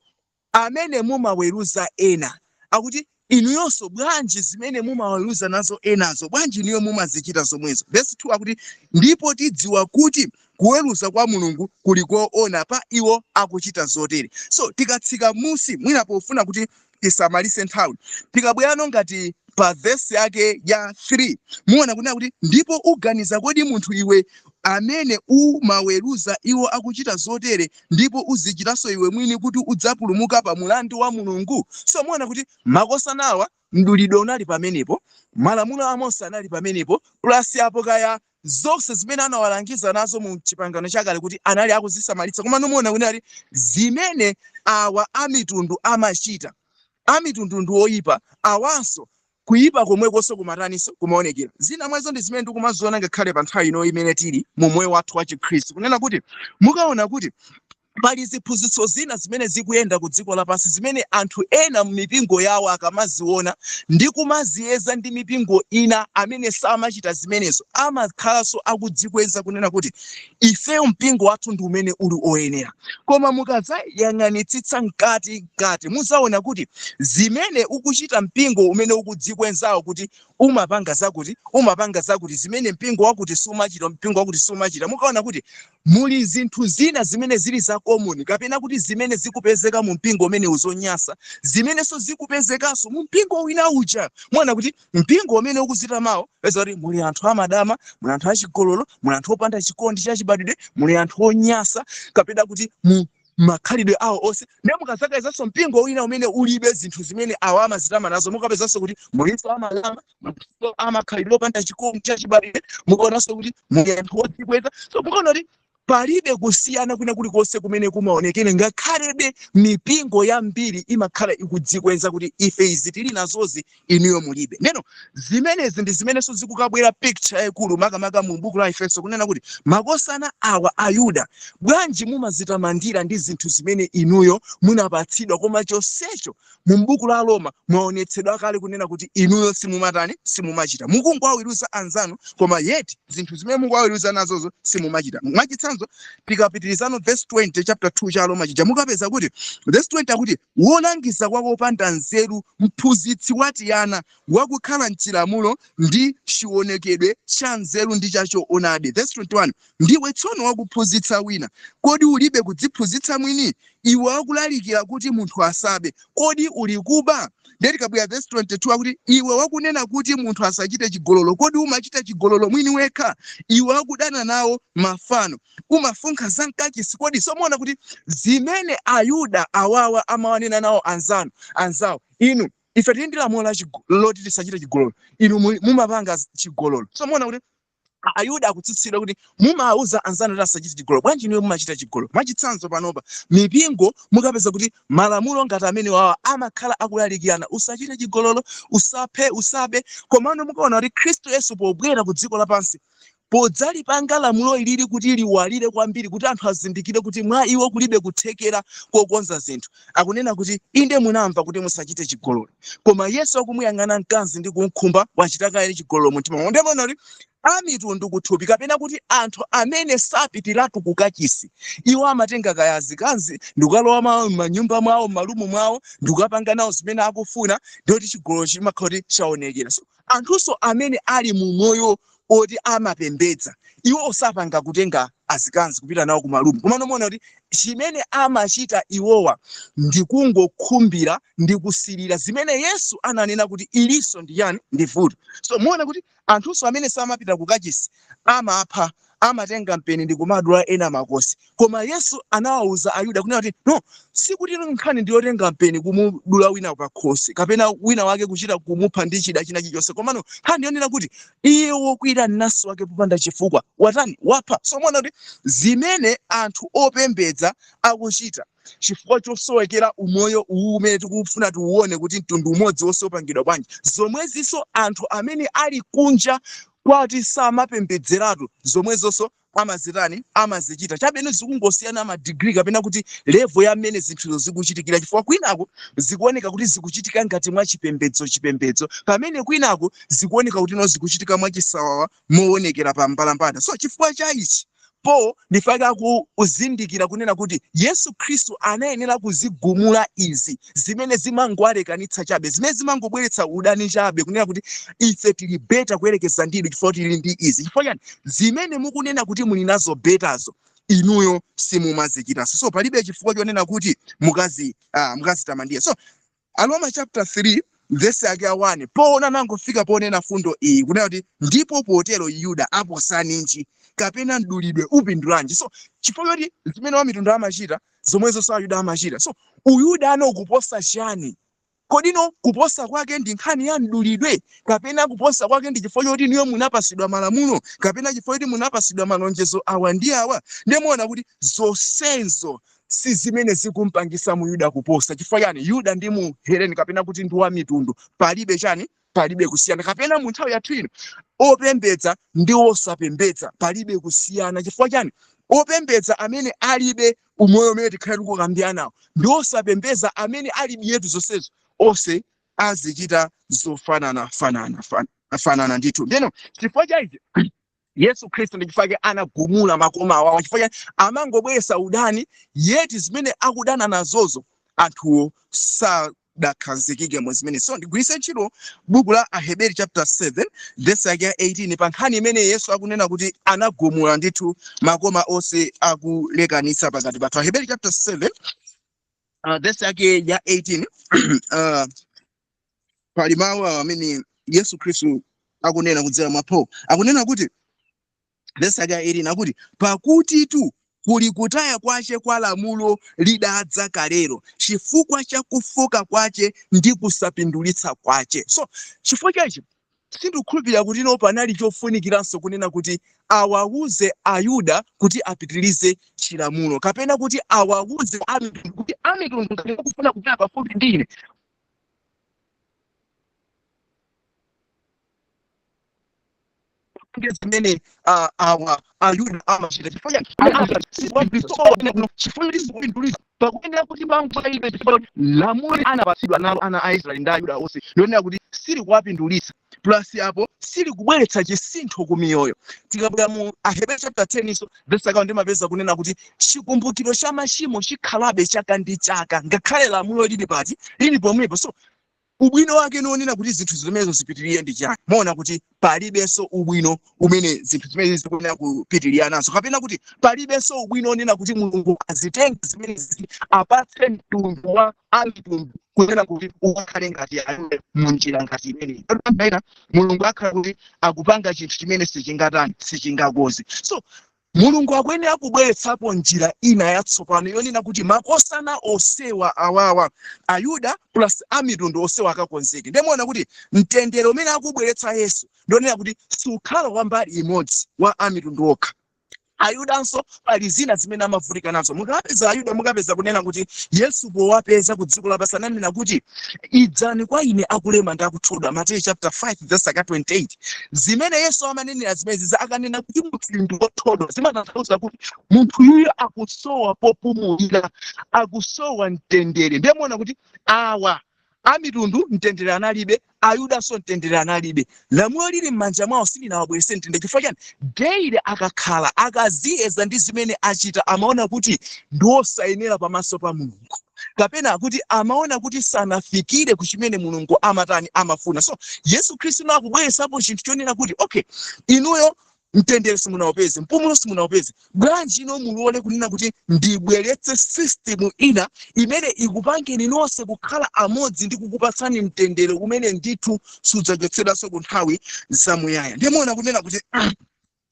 amene mumaweruza ena, akuti inuyonso bwanji zimene mumaweruza nazo enazo bwanji niyo mumazichita zomwezo. Verse 2 akuti ndipo tidziwa kuti kuweruza kwa Mulungu kuli koona pa iwo akuchita zotere. So tikatsika musi mwina pofuna kuti tisamalise nthawi, tikabwerano ngati pa verse yake ya 3 muona kunena kuti ndipo uganiza kodi munthu iwe amene umaweruza iwo akuchita zotere ndipo uzichitanso iwe mwini kuti udzapulumuka pa mulandu wa Mulungu. So muona kuti makosanawa mdulidwe unali pamenepo, malamulo a Mose anali pamenepo, plus apo kaya zonse zimene anawalangiza nazo mu chipangano chakale kuti anali akuzisamalitsa. Koma nomuona kunali zimene awa amitundu amachita, amitundu ndi oyipa, awanso kuyipa komwekonso kumataniso kumaonekera. Zina mwezo ndi zimene ndikumaziona ngakhale pa nthawi ino imene tili mu moyo wathu wa Chikhristu, kunena kuti mukaona kuti pali ziphunzitso zina zimene zikuyenda ku dziko lapansi zimene anthu ena mipingo yawo akamaziona ndi kumaziyeza ndi mipingo ina amene samachita zimenezo amakhalanso akudzikweza kunena kuti ifeyo mpingo wathu ndi umene uli oyenera. Koma mukadzayang'anitsitsa mkati muzaona kuti zimene ukuchita mpingo umene ukudzikwenzawo kuti umapanga zakuti zimene mpingo wakuti sumachita, mpingo wakuti sumachita, mukaona kuti muli zinthu zina zimene zili za common kapena kuti zimene zikupezeka mu mpingo umene uzonyasa zimenenso zikupezekanso mu mpingo wina uja. Mwana kuti mpingo umene ukuzita mawo peza kuti muli anthu amadama, muli anthu achigololo, muli anthu opanda chikondi chachibadwidwe, muli anthu onyasa kapena kuti mu makhalidwe awo onse. Ndipo mukazakayizanso mpingo wina umene ulibe zinthu zimene awo amazitama nazo mukapezanso kuti mulinso amalama, mulinso amakhalidwe opanda chikondi chachibadwidwe, mukaonanso kuti muli anthu odzikweza. So mukaona kuti palibe kusiyana kwina kulikonse kumene kumaonekera, ngakhalebe mipingo yambiri imakhala ikudzikwenza kuti ife izi tili nazozi inuyo mulibe. Neno zimenezi ndi zimenenso zikukabwera picture yakulu makamaka mu buku la Efeso kunena kuti makosana awa Ayuda bwanji mumazitamandira ndi zinthu zimene inuyo munapatsidwa, koma chonsecho mu buku la Roma mwaonetsedwa kale kunena kuti inuyo simumachita. Mukungowaweruza anzanu koma yeti zinthu zimene mukuwaweruza nazozo simumachita. Mwachitsanzo tikapitirizano verse 20 chapter 2 cha Roma chija mukapeza kuti verse 20 akuti wolangiza kwako opanda nzeru, mphunzitsi watiyana wakukhala mchilamulo ndi chionekedwe cha nzeru ndi chacho onadi. Verse 21 ndiwe tsono wakuphunzitsa wina, kodi ulibe kudziphunzitsa mwini? Iwe wakulalikira kuti munthu asabe, kodi uli kuba? Ndeti kabwera verse 22 akuti iwe wakunena kuti munthu asachite chigololo, kodi umachita chigololo mwini wekha? Iwe wakudana nawo mafano, umafunkha zankachisi kodi? So muona kuti zimene Ayuda awawa amawanena nawo anzawo, inu ife tili ndi lamulo loti tisachite chigololo, inu mumapanga chigololo. So muona kuti Ayuda akutsitsidwa kuti mumauza anzanu kuti asachite chigololo, bwanji niwe mumachita chigololo. Mwachitsanzo panopa mipingo mukapeza kuti malamulo ngati amene wawa amakhala akulalikirana usachite chigololo, usaphe, usabe. Komano mukaona kuti Khristu Yesu pobwera ku dziko lapansi podzalipanga lamulo ilili kuti liwalire kwambiri kuti anthu azindikire kuti mwa iwo kulibe kuthekera kokonza zinthu. Akunena kuti inde munamva kuti musachite chigololo, koma Yesu akumuyang'ana mkazi ndi kumkhumba wachita kale chigololo mtima mwawo. Ndemona kuti amitundu kuthupi kapena kuti anthu amene sapitiratu kukachisi, iwo amatenga kayazikazi ndikukalowa mwawo m'manyumba mwawo m'malumu mwawo ndikukapanga nawo zimene akufuna, ndiyoti chigololo chimakhala kuti chaonekera. So anthunso amene ali mu moyo oti amapembedza, iwo osapanga kutenga azikazi kupita nawo kumalumu. Koma nomona kuti chimene amachita iwowa ndi kungokhumbira ndi kusilira zimene Yesu ananena kuti iliso ndi yani ndi vuto. So muona kuti anthunso amene samapita kukachisi amapha, amatenga mpeni ndi kumadula ena makosi. Koma Yesu anawawuza Ayuda kunena kuti no, sikuti nkhani ndiyotenga mpeni kumudula wina pakhosi kapena wina wake kuchita kumupha ndi chida china chilichonse, komano nkhani ndiyonena kuti iye wokwira mnansi wake popanda chifukwa watani wapha. So muona kuti zimene anthu opembedza akuchita chifukwa chosowekera umoyo umene tikufuna tiuone kuti mtundu umodzi wosopangidwa bwanji, zomwezinso anthu amene ali kunja kwati samapembedzeratu zomwezonso amazitani amazichita. Chabwino zikungosiyana madigiri kapena kuti level ya mmene zinthuzo zikuchitikira, chifukwa kwinako zikuoneka kuti zikuchitika ngati mwa chipembedzo, pamene kwinako zikuoneka kuti no zikuchitika mwa chisawawa moonekera pa mbalambanda. So chifukwa cha ichi po ndifaka kuzindikira kunena kuti Yesu Khristu anayenera kuzigumula izi zimene zimangwalekanitsa chabe, zimene zimangobweretsa udani chabe, kunena kuti ife tili beta kuyerekeza ndinu chifukwa tili ndi izi. Chifukwa chani zimene mukunena kuti muli nazo betazo inuyo simumazichitaso. So palibe chifukwa chonena kuti mukazitamandira. So Aroma chapter 3 verse yake 1 poona nangofika ponena fundo iyi kunena kuti ndipo potero Yuda aposa ninji kapena mdulidwe upindulanji. So chifukwa kuti zimene wamitundu amachita zomwezo sa Ayuda amachita. So Uyuda anokuposa chani? Kodino kuposa kwake ndi nkhani ya mdulidwe kapena kuposa kwake ndi chifukwa choti niyo munapasidwa malamulo kapena chifukwa choti munapasidwa malonjezo awa ndi awa? Ndemona kuti zonsezo si zimene zikumpangisa mu Yuda kuposa. Chifukwa chani Yuda ndi mu Heleni kapena kuti ndi wa mitundu palibe chani, palibe kusiyana. Kapena mu nthawi yathu ino opembedza ndi osapembedza palibe kusiyana. Chifukwa chani opembedza amene alibe umoyo umene tikhala tikukambiranawo ndi osapembedza amene ali miyetu zonsezo onse azichita zofanana ndithu. Ndeno chifukwa chachi Yesu Khristu ndi chifukwa anagumula makoma awawa, chifukwa amangobweretsa udani yeti zimene akudana nazozo anthuwo sadakhazikike mu zimene. So ndigwiritse ntchito buku la Aheberi chapter 7 verse yake 18 pa nkhani imene Yesu akunena kuti anagumula ndithu makoma onse akulekanitsa pakati pathu. Aheberi chapter 7 verse yake ya 18 pali mawu amene Yesu Khristu akunena kudzera mwa Paulo. Akunena kuti verse yake 18 akuti pakuti tu kuli kutaya kwace kwa lamulo lidadza kalero chifukwa cha kufoka kwace ndi kusapindulitsa kwace. So chifukwa chachi sindikukhulupirira kuti no panali chofunikiranso kunena kuti awawuze Ayuda kuti apitirize chilamulo kapena kuti awawuze amitundu kuti amitundu ngati kufuna kugala pafupi ndine zimene awa Ayuda amachita. Chifukwa pakuyenera kuti bangwaibe lamulo anapasidwa nalo ana a Israeli ndi Ayuda onse ndionera kuti sili kuwapindulitsa plus apo sili kubweretsa chisintho ku miyoyo. Tikabwera mu Aheberi chapter 10 so verse yake ndimapeza kunena kuti chikumbukiro cha machimo chikhalabe chaka ndi chaka ngakhale lamulo lili pati lili pomwepo. So ubwino wake nonena kuti zinthu zimenezo zipitirire ndi chani? Maona kuti palibenso ubwino umene zinthu zimene zikunena kupitirira nazo kapena kuti palibenso ubwino onena kuti Mulungu azitenge zimene apatse mtundu wa amitundu kunena kuti ukhale ngati Ayuda mu njira ngati imene. Mulungu akhala kuti akupanga chinthu chimene sichingatani sichingakoze. So Mulungu akuyenera kubweretsapo njira ina yatsopano yonena kuti makosana osewa awawa Ayuda plus amitundu osewa akakonzeke. Ndemona kuti mtendere umene akubweretsa Yesu ndionera kuti sukhala wa mbali imodzi wa amitundu okha Ayudanso pali zina zimene amavutika nazo. Mukapeza Ayuda mukapeza kunena kuti Yesu powapeza ku dziko lapansi ananena kuti idzani kwa ine akulema ndi akuthodwa, Mateyu chapter 5 verse 28. Zimene Yesu amanenera zimene akanena kuti munthu ndi wothodwa zimatanthauza kuti munthu yuyo akusowa popumulira, akusowa mtendere. Ndiye muona kuti awa amitundu mtendere analibe, Ayudanso mtendere analibe. Lamulo lili m'manja mwawo silinawabweretse mtendere. Chifukwa chani? Daily akakhala akaziyeza ndi zimene achita amaona kuti ndiwosayenera pamaso pa Mulungu, kapena kuti amaona kuti sanafikire ku chimene Mulungu amatani amafuna. So Yesu Khristu nakubweretsapo chinthu chonena kuti okay, inuyo mtendere simunawupeze, mpumulo simunawupeze, bwanji ino mulole kunena kuti ndibweretse system ina imene ikupangeni nonse kukhala amodzi ndi kukupatsani mtendere umene ndithu sudzachotsedwanso ku nthawi zamuyaya. Ndimuona kunena kuti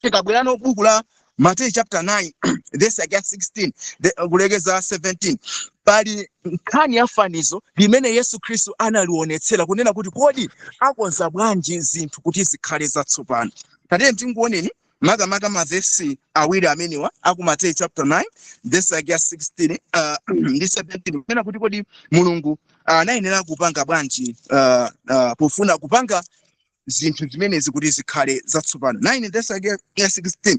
tikabwera no buku la Mateyu chapter 9 verse 16 kulekeza 17 pali nkhani ya fanizo limene Yesu Khristu analionetsera kunena kuti kodi akonza bwanji zinthu kuti zikhale zatsopano. Tatiye tinguoneni makamaka mavesi awiri amenewa aku Mateyu chapter 9 verse 16 ndi 17 kunena kuti kodi Mulungu anayenera kupanga bwanji pofuna kupanga zinthu zimenezi kuti zikhale zatsopano. 9 verse 16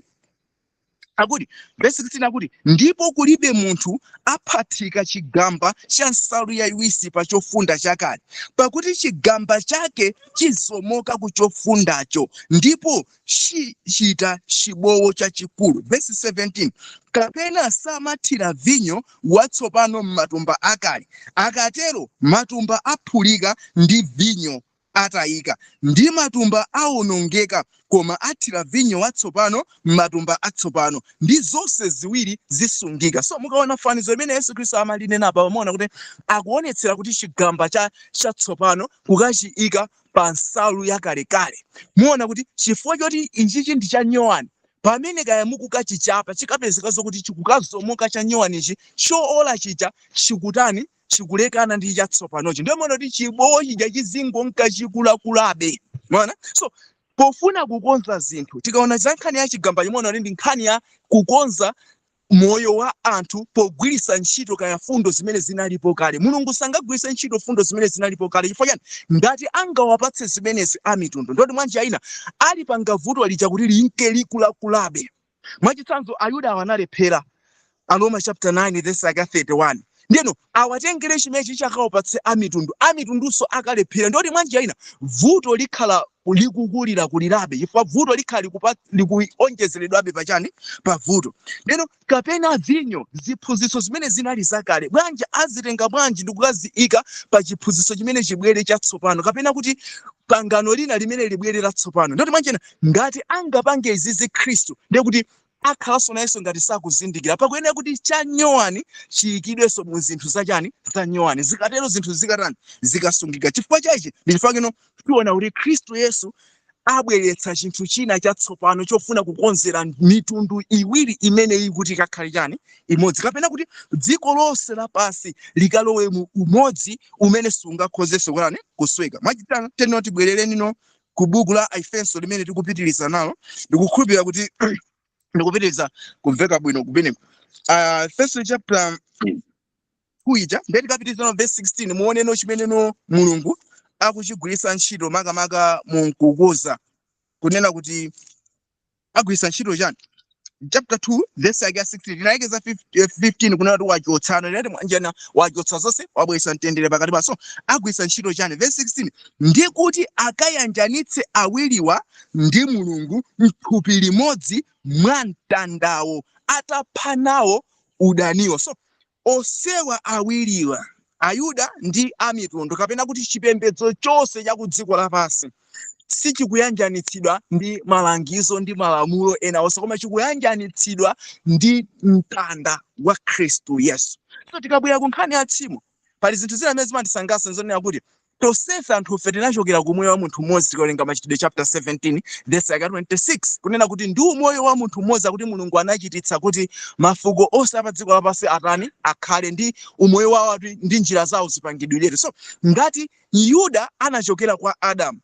akuti verse 16 akuti ndipo kulibe munthu aphatika chigamba cha nsalu yayiwisi pa chofunda chakale, pakuti chigamba chake chizomoka ku chofundacho ndipo chichita chibowo chachikulu. Verse 17 kapena samathira vinyo watsopano m'matumba akale, akatero matumba aphulika ndi vinyo atayika, ndi matumba awonongeka, koma athira vinyo watsopano m'matumba atsopano, ndi zonse ziwiri zisungika. So mukaona fanizo imene Yesu Khristu amalinena apa pamuona kuti akuonetsera kuti chigamba chatsopano kukachiyika pa nsalu yakalekale. Muona kuti chifukwa choti ichichi ndi cha nyowani, pamene kaya mukukachichapa chikapezeka zokuti chikukazomoka cha nyowanichi choola chija chikutani chikulekana ndi chatsopanochi. Ndio maana kuti chibowo chija chizingonka chikulakulabe. Mwana? So pofuna kukonza zinthu tikaona za nkhani ya chigamba chimona ndi nkhani ya kukonza moyo wa anthu pogwiritsa ntchito kaya fundo zimene zinalipo kale. Mulungu sangagwiritsa ntchito fundo zimene zinalipo kale chifukwa chani? Ngati angawapatse zimenezi amitundu ndoti mwanji aina ali pangavuto alija kuti linke likulakulabe. Mwachitsanzo Ayuda awanalephera. Aroma chapter 9 verse 31. Ndeno awatengere chimene chakawapatse amitundunso akalephera. Ndoti mwanji aina vuto likhala likukulira kulirabe chifukwa vuto likhala likuonjezeredwabe pachani pa vuto. Ndeno kapena vinyo ziphunzitso zimene zinali zakale bwanji azitenga bwanji ndikukaziyika pa chiphunzitso chimene chibwere chatsopano, kapena kuti pangano lina limene libwere latsopano. Ndoti mwanji ngati angapange izizi Khristu ndiye kuti akhalanso nayenso ngati sakuzindikira pakuyenera kuti cha nyowani chiyikidwenso mu zinthu zachani za nyowani, zikatero zinthu zikatani zikasungika. Chifukwa chaichi ndi chifukwa kino tiona kuti Khristu Yesu abweretsa chinthu china chatsopano chofuna kukonzera mitundu iwiri imene ikuti kakhale chani imodzi, kapena kuti dziko lonse lapasi likalowe mu umodzi umene sungakhozenso kulani kusweka. Mwachitanga tenino tibwerereni no ku buku la Efeso limene tikupitiriza nalo ndikukhulupirira kuti ndikupitiriza kumveka bwino kumeneko. First chapter 2 ija ndeti kapitiriza no verse 16 muone no chimene no Mulungu akuchigwiritsa ntchito makamaka munkukuza kunena kuti agwiritsa ntchito chani. Chapter 2 verse 16 linalekeza 15 kunena kuti wachotsana ndeti mwanjana wachotsa zonse wabweretsa mtendere pakati pa. So agwiritsa ntchito chani verse 16 ndi kuti akayanjanitse awiriwa ndi Mulungu m'thupi limodzi mwa mtandawo atapha nawo udaniwo. So osewa awiriwa Ayuda ndi amitundu kapena kuti chipembedzo chonse cha ku dziko lapansi sichikuyanjanitsidwa ndi malangizo ndi malamulo ena onse, koma chikuyanjanitsidwa ndi mtanda wa Khristu Yesu. So tikabwera ku nkhani ya tchimo pali zinthu zina zimene zimandisangalatsa zonena kuti tonse anthufe tinachokera ku moyo wa munthu mmodzi tikawerenga Machitidwe chapter 17 verse 26 kunena kuti ndi umoyo wa munthu mmodzi kuti Mulungu anachititsa kuti mafuko onse pa dziko lapansi atani akhale ndi umoyo wawo ndi njira zawo zipangidwirere. So ngati Yuda anachokera kwa Adamu,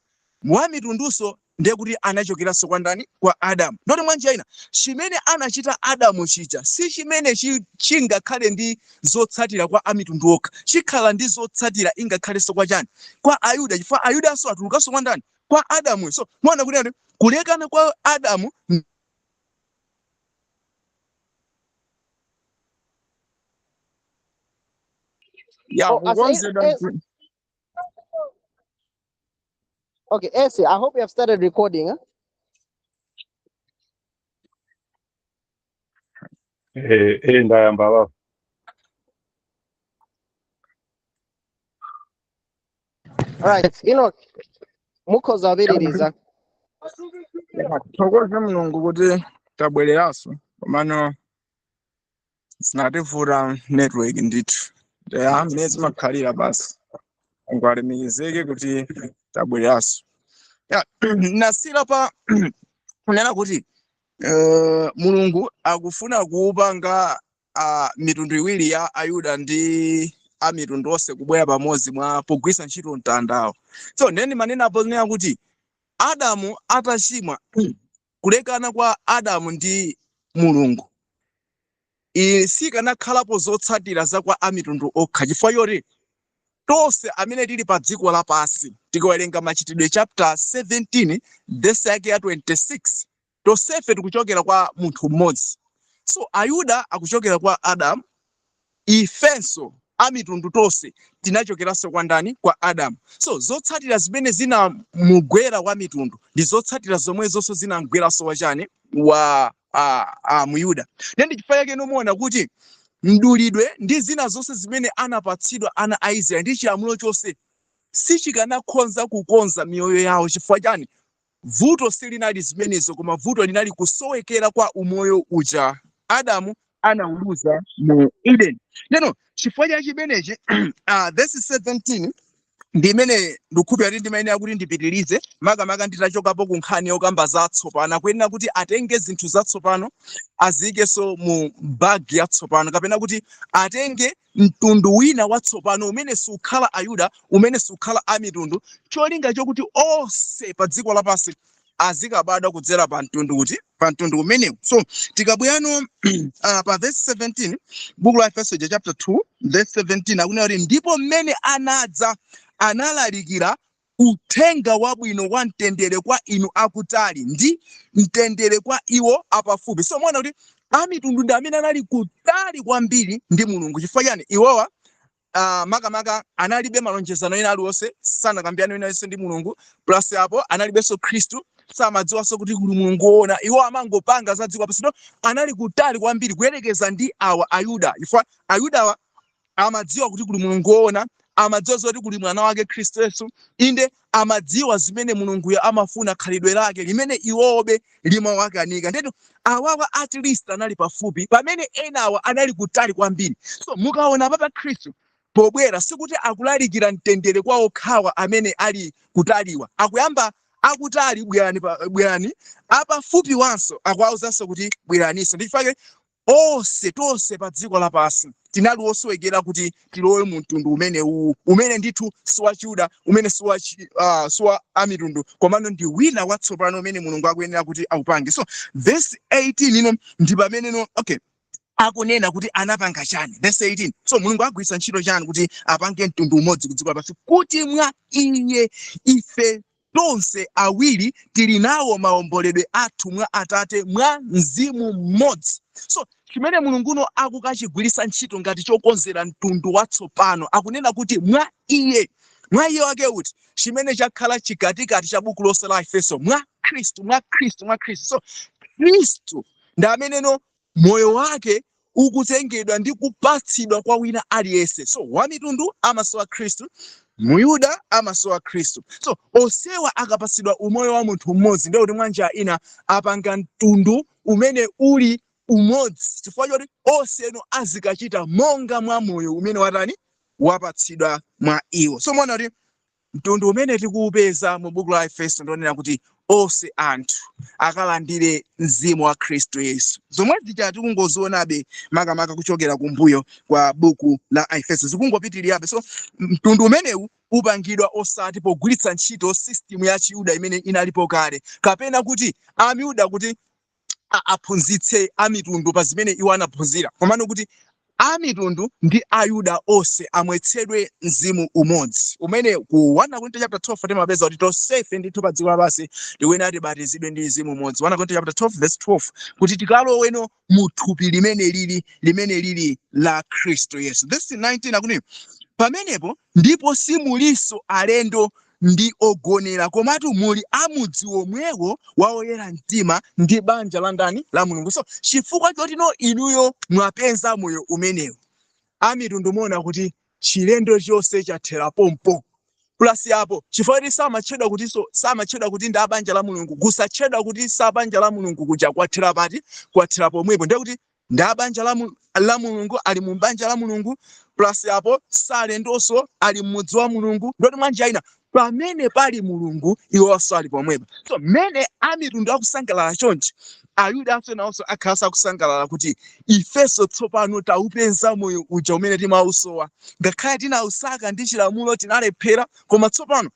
wa mitundunso ndiye kuti anachokeranso kwa ndani? Kwa Adamu. Ndoti mwanjira ina chimene anachita Adamu chija si chimene chingakhale ndi zotsatira kwa amitundu okha, chikhala ndi zotsatira ingakhalenso kwa chani? Kwa Ayuda, chifukwa Ayudanso atulukanso kwa ndani? Kwa Adamu. So mwana kuti kulekana kwa Adamu Okay, Ese, I hope you have started recording. Huh? Ndayamba baba. All right, mukhoza abiririza. Thokoze Mulungu kuti tabwereranso komano sinativula network ndithu amene zimakhalira basi ngwalemekezeke kuti tabwereranso. Nasira pa kunena kuti Mulungu akufuna kuupanga mitundu iwiri ya Ayuda ndi amitundu onse kubwera pamodzi pogwiritsa ntchito mtandawo. So ndeni manena apo kunena kuti Adamu atachimwa, kulekana kwa Adamu ndi Mulungu sikanakhalapo zotsatira za kwa amitundu okha, chifukwa yoti tonse amene tili pa dziko lapansi tikawerenga Machitidwe chapter 17 verse yake ya 26 tonsefe tikuchokera kwa munthu mmodzi. So Ayuda akuchokera kwa Adamu, ifenso amitundu tonse tinachokeranso kwa ndani? Kwa Adamu. So zotsatira zimene zinamugwera wa mitundu ndi zotsatira zomwezonso zinamgweranso wachani? Wa Muyuda. Ndi chifukwa yake nomuona kuti mdulidwe ndi zina zonse zimene anapatsidwa ana a Israeli ndi chilamulo chonse sichikanakhonza kukonza miyoyo yawo. Chifukwa chani? Vuto silinali zimenezo, koma vuto linali kusowekera kwa umoyo uja Adamu anauluza mu Eden. Neno chifukwa cha chimenechi verse 17 ndimene ndikupira kuti ndimayenera kuti ndipitirize makamaka nditachokapo ku nkhani yokamba zatsopano, akuyenera kuti atenge zinthu zatsopano azikeso mu bagi yatsopano, kapena kuti atenge mtundu wina watsopano umene sukhala Ayuda, umene sukhala amitundu, cholinga chokuti onse pa dziko lapansi azikabadwa kudzera pa mtundu kuti pa mtundu umenewu. So tikabweyano pa verse 17 buku la Efeso chapter 2 verse 17 akunena kuti ndipo mmene anadza analalikira uthenga wabwino wa mtendere kwa inu akutali ndi mtendere kwa iwo apafupi. So mwana kuti amitundu ndi amene anali kutali kwambiri ndi Mulungu. Chifukwa chani? Iwowa makamaka analibe malonjezano ena aliwonse, sanakambirane ena aliwonse ndi Mulungu, plus apo analibenso Khristu, samadziwanso kuti kuli Mulungu woona. Iwo amangopanga za dziko lapansi, anali kutali kwambiri kuyerekeza ndi awa Ayuda. Chifukwa Ayudawa amadziwa kuti kuli Mulungu woona, amadziwa kuti kuli mwana wake Khristu Yesu, inde amadziwa zimene Mulunguyo amafuna khalidwe lake limene iwobe limawakanika. Ndeto awawa at least anali pafupi, pamene enawa anali kutali kwambiri. So mukaona papa Khristu pobwera sikuti akulalikira mtendere kwa okhawa amene ali kutaliwa, akuyamba akutali bwerani, apafupi wanso akuwauzanso kuti bweraninso. Ndichifukwa onse tonse pa dziko lapansi tinali osowekera kuti tilowe mu mtundu umene ndithu siwa Chiyuda, umene siwa amitundu, komano ndi wina watsopano umene Mulungu akuyenera kuti aupange. So verse 18 ino ndi pamene okay akunena kuti anapanga chani. Verse 18, so Mulungu agwiritsa ntchito chani kuti apange mtundu umodzi ku dziko lapansi? Kuti mwa iye ife tonse awiri tili nawo maomboledwe athu mwa Atate mwa Mzimu mmodzi. So chimene Mulunguno akukachigwiritsa ntchito ngati chokonzera mtundu watsopano, akunena kuti mwa iye wake uti chimene chakhala chikatikati cha buku lonse la Efeso, mwa Khristu. So Khristu ndi ameneno moyo wake ukutengedwa ndi kupatsidwa kwa wina aliyense. So wamitundu amasowa Khristu, Muyuda amasowa Khristu. So onsewa akapatsidwa umoyo wa munthu mmodzi, ndio kuti mwanja ina apanga mtundu umene uli umodzi, chifukwa choti onseno azikachita monga mwa moyo umene watani wapatsidwa mwa iwo. So mwana kuti mtundu umene tikuupeza mu buku la Efeso ndionera kuti onse anthu akalandire mzimu wa Khristu Yesu. Zomwe zija tikungozionabe makamaka kuchokera kumbuyo kwa buku la Efeso, zikungopitirirabe. So mtundu umenewu upangidwa osati pogwiritsa ntchito system ya Chiyuda imene inalipo kale, kapena kuti Amiyuda kuti aphunzitse amitundu pa zimene iwo anaphunzira, komano kuti amitundu ndi Ayuda onse amwetsedwe mzimu umodzi, umene ku 1 Korinto chapter 12 timapeza kuti tonsefe ndithu pa dziko lapansi tikuyenera tibatizidwe ndi mzimu umodzi. 1 Korinto chapter 12 verse 12 kuti tikaloweno mu thupi limene lili la Khristu Yesu. Verse 19 akuti pamenepo ndipo simuliso alendo ndi ogonera, komatu muli amudzi omwewo wa oyera mtima ndi banja la ndani la Mulungu. So chifukwa choti no inuyo mwapenza moyo umenewo, amitundu muona kuti chilendo chonse chathera pompo. Plus yapo chifukwa kuti samachedwa kuti ndi abanja la Mulungu, kusachedwa kuti sabanja la Mulungu kuja kwathera pati, kwathera pomwepo. Ndiye kuti ndi abanja la Mulungu, ali mu banja la Mulungu, plus yapo salendonso ali mmudzi wa Mulungu. Ndoti mwanji aina pamene pali Mulungu iwo ali pomwepo. So mene amitundu akusangalala chonchi, Ayuda nawonso akhala akusangalala kuti ifenso tsopano taupenza moyo uja umene timausowa, ngakhale tinausaka ndi chilamulo tinalephera, koma tsopano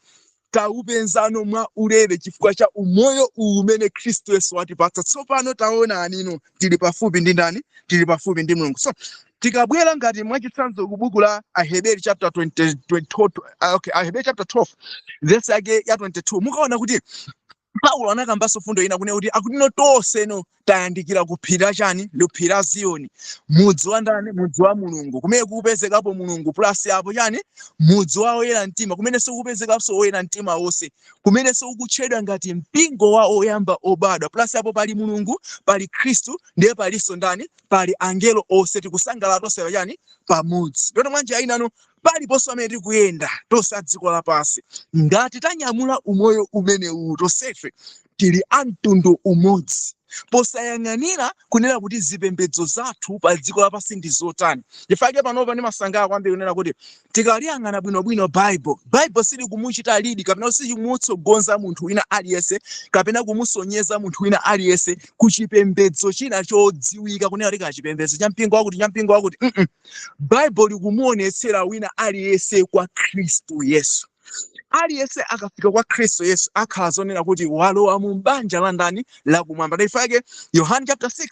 taupenzano mwa ulere chifukwa cha umoyo umene Khristu Yesu watipatsa. Tsopano taona anino tili pafupi ndi ndani? Tili pafupi ndi Mulungu. So tikabwera ngati mwachitsanzo ku buku la Aheberi chapter 20, Aheberi chapter 12 verse yake ya 22, mukaona kuti Paulo anakambanso fundo ina kunena kuti akutino tonse no tayandikira kuphira chani? Luphira Ziyoni, mudzi wa ndani? Mudzi wa Mulungu, kumene kupezekapo Mulungu, plus yapo chani? Mudzi wa oyera mtima, kumene sikupezekapo oyera mtima wonse, kumene sikutchedwa ngati mpingo wa oyamba obadwa, plus yapo pali Mulungu, pali Khristu, ndiye palinso ndani? Pali angelo onse, tikusangala tonse chani? Pamodzi. Ndoti mwanji ayinano paliponso amene tikuyenda tonse a dziko lapansi, ngati tanyamula umoyo umene uwu tonsefe tili amtundu umodzi, posayang'anira kunena kuti zipembedzo zathu pa dziko lapansi ndi zotani. Chifukwa panopa ndi masangalala kwambiri kunena kuti tikaliyang'ana bwinobwino Bible sili kumuchita lidi kapena sili kumutsogoza munthu wina aliyense kapena kumusonyeza munthu wina aliyense ku chipembedzo china chodziwika kunena kuti chipembedzo cha mpingo wakuti Bible likumuonetsera wina aliyense kwa Khristu Yesu. Aliyense akafika kwa Khristu Yesu akhala zonena kuti walowa mu banja la ndani la kumwamba. Ndifake Yohana chapter 6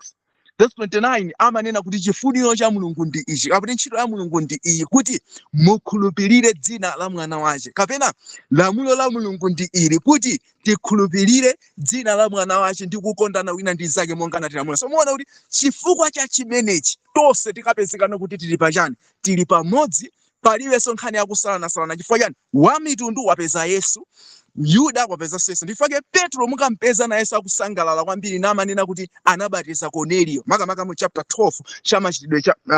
verse 29 amanena kuti chifuniro cha Mulungu ndi ichi, kapena ntchito ya Mulungu ndi iyi, kuti mukhulupirire dzina la mwana wace, kapena lamulo la Mulungu ndi ili, kuti tikhulupirire dzina la mwana wace ndi kukondana wina ndi zake monga anatilamula. So muona kuti chifukwa cha chimenechi tonse tikapezekana kuti tili pachani? Tili pamodzi, palibenso nkhani yakusalana chifukwa chani? Wamitundu wapeza Yesu, Yuda wapeza Yesu. Ndifake Petro mukampeza na Yesu akusangalala kwambiri, namanena kuti anabatiza Cornelio, makamaka mu chapter 12 cha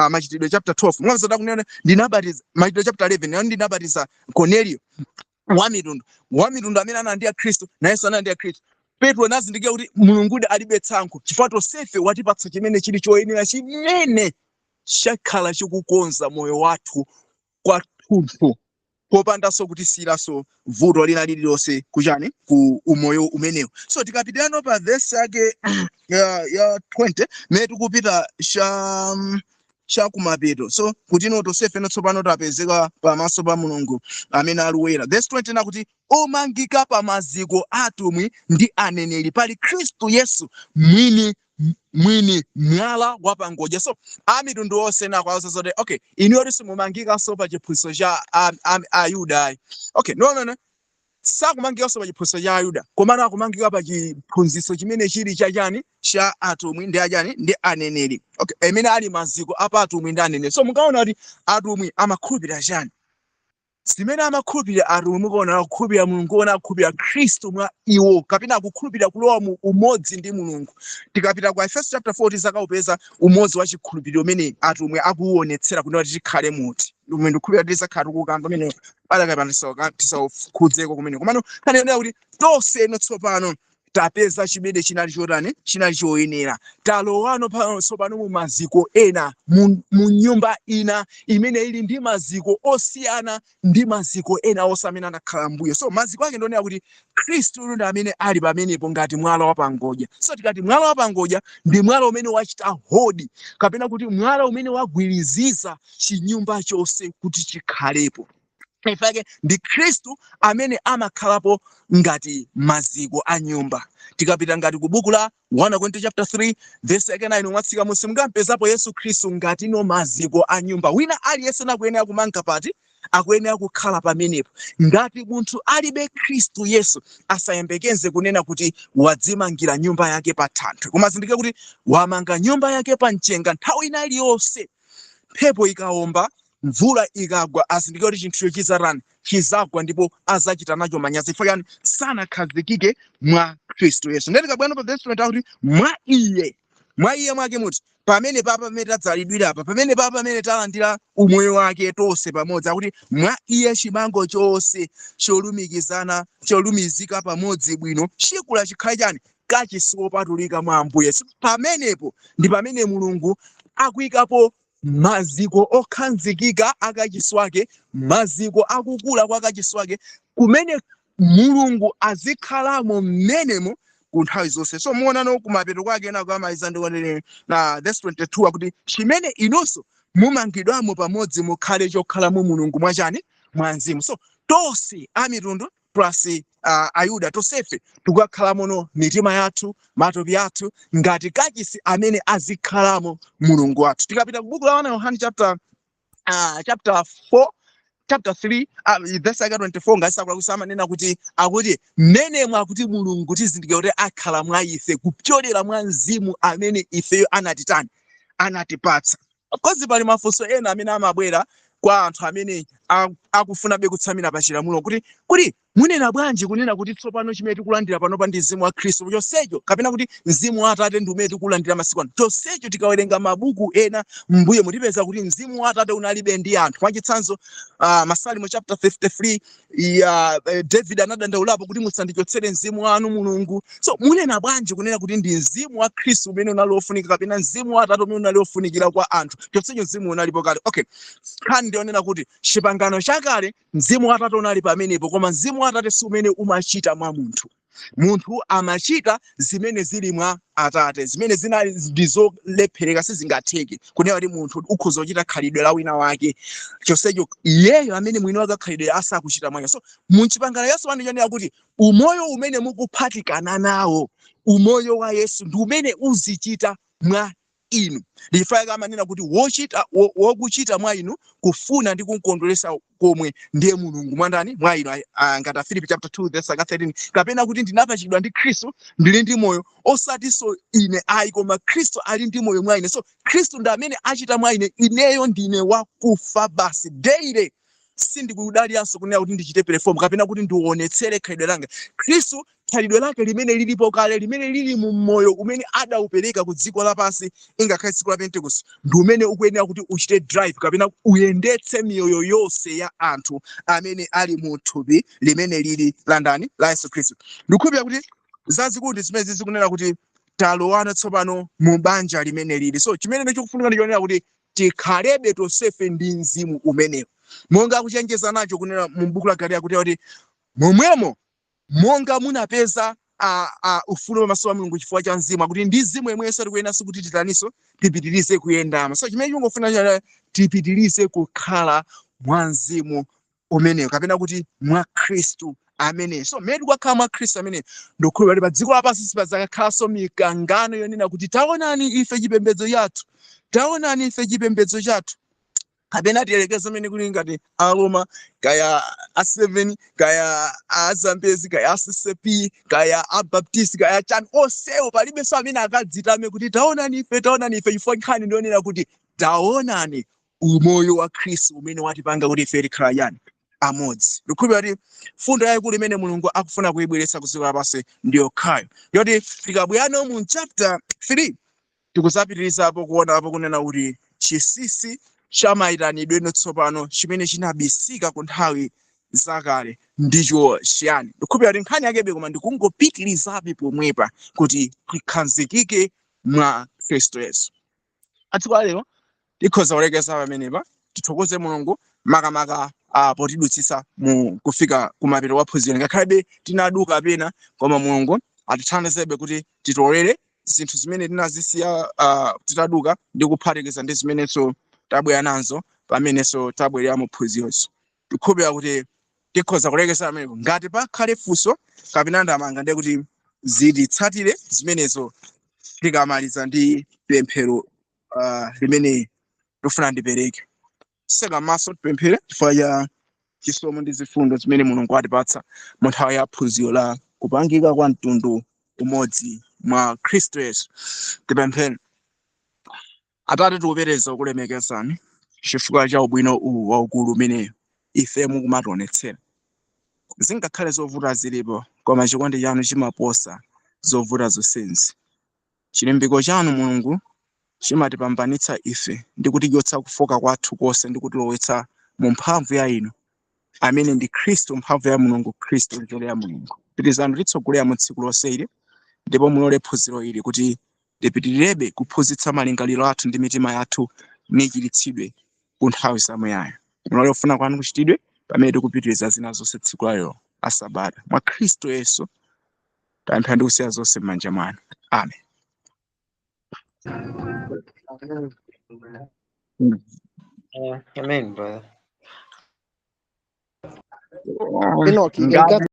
Machitidwe chapter 12 mwanzo kunena ndinabatiza, Machitidwe chapter 11 ndinabatiza Cornelio, wamitundu amene anandiya Khristu na Yesu anandiya Khristu. Petro nazindikira kuti Mulungu alibe tsankho, chifukwa tonsefe watipatsa chimene chili choyenera, chimene chakhala chikukonza moyo wathu kwathunthu, popandanso kuti silaso vuto lina lililonse kuchani? Ku umoyo umenewu. So tikapitirano pa verse yake ya 20 mene tikupita cha kumapeto. So kuti no tonsefe tsopano tapezeka pamaso pa Mulungu amene ali woyera. Verse 20 nakuti omangika pa maziko atumwi ndi aneneri, pali Khristu Yesu mwini mwala wapangodya. So amitundu onse nakwazo zote okay, iniyo simumangika so pa chiphunzitso cha Ayuda. Okay, no sakumangika so pa chiphunzitso cha Ayuda, komano akumangika pa chiphunzitso chimene chili cha chani? Cha atumwi ndi achani? Ndi aneneri. Okay, amene ali maziko apa atumwi ndi aneneri. So mukaona kuti atumwi amakhulupirira chani? Simene amakhulupirira atumwi, mukaona akukhulupirira Mulungu, ona akukhulupirira Khristu mwa iwo, kapena akukhulupirira kulowa mu umodzi ndi Mulungu. Tikapita kwa Efeso chapter 4 tizakaupeza umodzi wa chikhulupiriro umene atumwi akuonetsera kuti tikhale muti. Umene ndikukhulupirira tizakhala kukamba umene padakapanisoka tisaukudzeko kumene. Komano kanena kuti tonse tsopano tapeza chimene chinali chotani? Chinali choyenera. Talowano tsopano mu maziko ena, mu nyumba ina imene ili ndi maziko osiyana ndi maziko ena osamene anakhala mbuyo. So maziko ake ndionera kuti Khristu ndi amene ali pamenepo ngati mwala wapangodya. So tikati mwala wapangodya ndi mwala umene wachita hodi, kapena kuti mwala umene wagwiriziza chinyumba chonse kuti chikhalepo. ifake ndi Khristu amene amakhalapo ngati maziko a nyumba. Tikapita ngati ku buku la 1 Korinto chapter 3 verse 9 mwatsika musimgampezapo Yesu Khristu ngati no maziko a nyumba. Wina aliyense nakuyenera kumanga pati akuyenera kukhala pamenepo. Ngati munthu alibe Khristu Yesu asayembekeze kunena kuti wadzimangira nyumba yake pa thanthwe. Koma zindikire kuti wamanga nyumba yake pa mchenga nthawi ina iliyonse mphepo ikawomba mvula ikagwa azindikire kuti chinthucho chizagwa ndipo azachita nacho manyazi chifukwa sanakhazikike mwa Khristu Yesu. Ndeti kabwano pa verse 20 kuti mwa iye mwake muti pamene pamene tadzalidwira apa pamene pamene talandira umoyo wake tonse pamodzi akuti mwa iye chimango chonse cholumikizana cholumizika pamodzi bwino chikula chikhale chani kachisi wopatulika mwa Ambuye. Pamenepo ndi pamene Mulungu akuyikapo maziko okhazikika akachisi wake, maziko akukula kwa kachisi wake kumene Mulungu azikhalamo mmenemo kunthawi zonse. So muonano kumapeto kwake na kwamaliza ndi na verse 22 akuti chimene inonso mumangidwamo pamodzi mukhale chokhalamo Mulungu mwachani mwa Mzimu. So tonse amitundu plus Ayuda tonsefe tikakhalamo mitima yathu matupi athu ngati kachisi amene azikhalamo Mulungu wathu. Tikapita ku buku la 1 Yohane chapter 4 chapter 3 verse 24 ngasakula kusama nena kuti akuti mmene mwakuti Mulungu tizindikira kuti akhala mwa ife kupyolera mwa Mzimu amene ifeyo anatipatsa. Of course pali mafunso ena amene amabwera kwa anthu amene akufuna kutsamira pa chilamulo kuti munena bwanji kunena kuti tsopano chimene tikulandira pano pa ndi Mzimu wa Khristu chonsecho kapena kuti Mzimu wa Atate ndi umene tikulandira masiku ano chonsecho. Tikawerenga mabuku ena mbuye mutipeza kuti Mzimu wa Atate unalibe ndi anthu. Mwachitsanzo Masalimo chapter 53 David anadandaulapo kuti musandichotsere Mzimu wanu Mulungu. So munena bwanji kunena kuti ndi Mzimu wa Khristu umene unali ofunika kapena Mzimu wa Atate umene unali ofunikira kwa anthu chonsecho Mzimu unalipo kale. Okay, khani ndionena kuti chipangano chakale Mzimu wa Atate unali pamenepo koma Mzimu wa Atate si umene umachita mwa munthu amachita zimene zili mwa Atate zimene zinali ndizolephereka sizingatheke kunena kuti munthu ukhoza kuchita khalidwe la wina wake chonsecho iyeyo amene mwini wake khalidwe asakuchita mwayo. So muchipangano Yesu wandichonera kuti umoyo umene mukuphatikana nawo umoyo wa Yesu ndi umene uzichita mwa inu. Ndifaka amanena kuti wokuchita mwa inu kufuna ndi kunkondweresa komwe ndiye Mulungu mwandani mwa inu. Ngati Filipi chapter 2 verse 13 kapena kuti ndinapachikidwa ndi Khristu ndili ndi moyo osati so ine ayi koma Khristu ali ndi moyo mwa ine. So Khristu ndi amene achita mwa ine, ineyo ndine wakufa basi daily. Sindikudalianso kunena kuti ndichite perform kapena kuti ndiwonetsere khalidwe langa. Khristu khalidwe lake limene lilipo kale limene lili mu moyo umene adaupereka ku dziko lapansi ingakhale tsiku la Pentecost ndi umene ukuyenera kuti uchite drive kapena uyendetse miyoyo yonse ya anthu amene ali mu thupi limene lili landani la Yesu Khristu. Ndikukhulupirira kuti zazikulu zimene zikunena kuti talowana tsopano mu banja limene lili. So chimene ndikufunika ndichonera kuti tikhalebe tonsefe ndi Mzimu umenewo monga kuchenjeza nacho kunena mu buku la Galatia kuti momwemo monga munapeza ufumu pamaso pa Mulungu chifukwa cha Mzimu akuti ndi Mzimu yemwenso tikuyenanso kuti titaniso tipitirize kuyendama. So chimene chingofuna tipitirize kukhala mwa Mzimu umenewo kapena kuti mwa Khristu amene. So mmene tikakhala mwa Khristu amene ndikukhulupirira pa dziko lapansi sipadzakhalanso mikangano yonena kuti taonani ife chipembedzo chathu taonani ife chipembedzo chathu kapena tiyerekeza mene kuli ngati Aroma kaya A7 kaya Azambezi kaya ACCP kaya Abaptist kaya chani onsewo palibe so amene akadzitame kuti taonani ife chifukwa nkhani ndionera kuti taonani umoyo wa Khristu umene watipanga kuti ife tikhala yani amodzi. Ndikukhulupirira kuti fundo yayikulu imene Mulungu akufuna kuyibweretsa ku dziko lapansi ndiyo khayo yoti tikabwera mu chapter 3 tikuzapitirizapo kuonapo kunena kuti chisisi chamayitanidwe tsopano chimene chinabisika ku nthawi zakale ndicho chiyani. Ndikukhulupirira kuti nkhani yakebe koma ndikungopitirizabe pomwepa kuti tikhazikike mwa Khristu Yesu. Atiku lero tikhoza kulekeza pamenepa tithokoze Mulungu makamaka potidutsitsa mu kufika kumapeto kwa phunziro ngakhale tinaduka pena koma Mulungu atithandizebe kuti titolere zinthu zimene tinazisiya titaduka ndi kuphatikiza ndi zimenenso tabwera nazo pamenenso tabwerera mu phunziroso. tikhulupirira kuti tikhoza kulekesa amenepo ngati pakhale funso kapena ndamanga ndiye kuti zititsatire zimenezo tikamaliza ndi pemphero limene tofuna ndipereke. Seka maso tipemphere chifukwa cha chisomo ndi zifundo zimene Mulungu atipatsa mu nthawi ya phunziro la kupangika kwa mtundu umodzi mwa Khristu Yesu. Tipemphere. Atate tikupereza kulemekezani chifukwa cha ubwino uwu waukulu umene ife mukumationetsera. Zingakhale zovuta zilipo koma chikondi chanu chimaposa zovuta zonsezi. Chilimbiko chanu Mulungu chimatipambanitsa ife ndi kutichotsa kufoka kwathu konse ndi kutilowetsa mu mphamvu ya inu amene ndi Khristu, mphamvu ya Mulungu Khristu njere ya Mulungu. Pitirizani titsogolera mu tsiku lonse ili ndipo mulole phunziro ili kuti lipitirebe kuphunzitsa malingaliro athu ndi mitima yathu nichiritsidwe ku nthawi zamuyaya. Mulole kufuna kwanu kuchitidwe pamene tikupitiriza zina zonse tsiku layo la Sabata. Mwa Khristu Yesu tapemphera ndi kusiya zonse m'manja mwanu. Amen. Amen, brother. Enoch,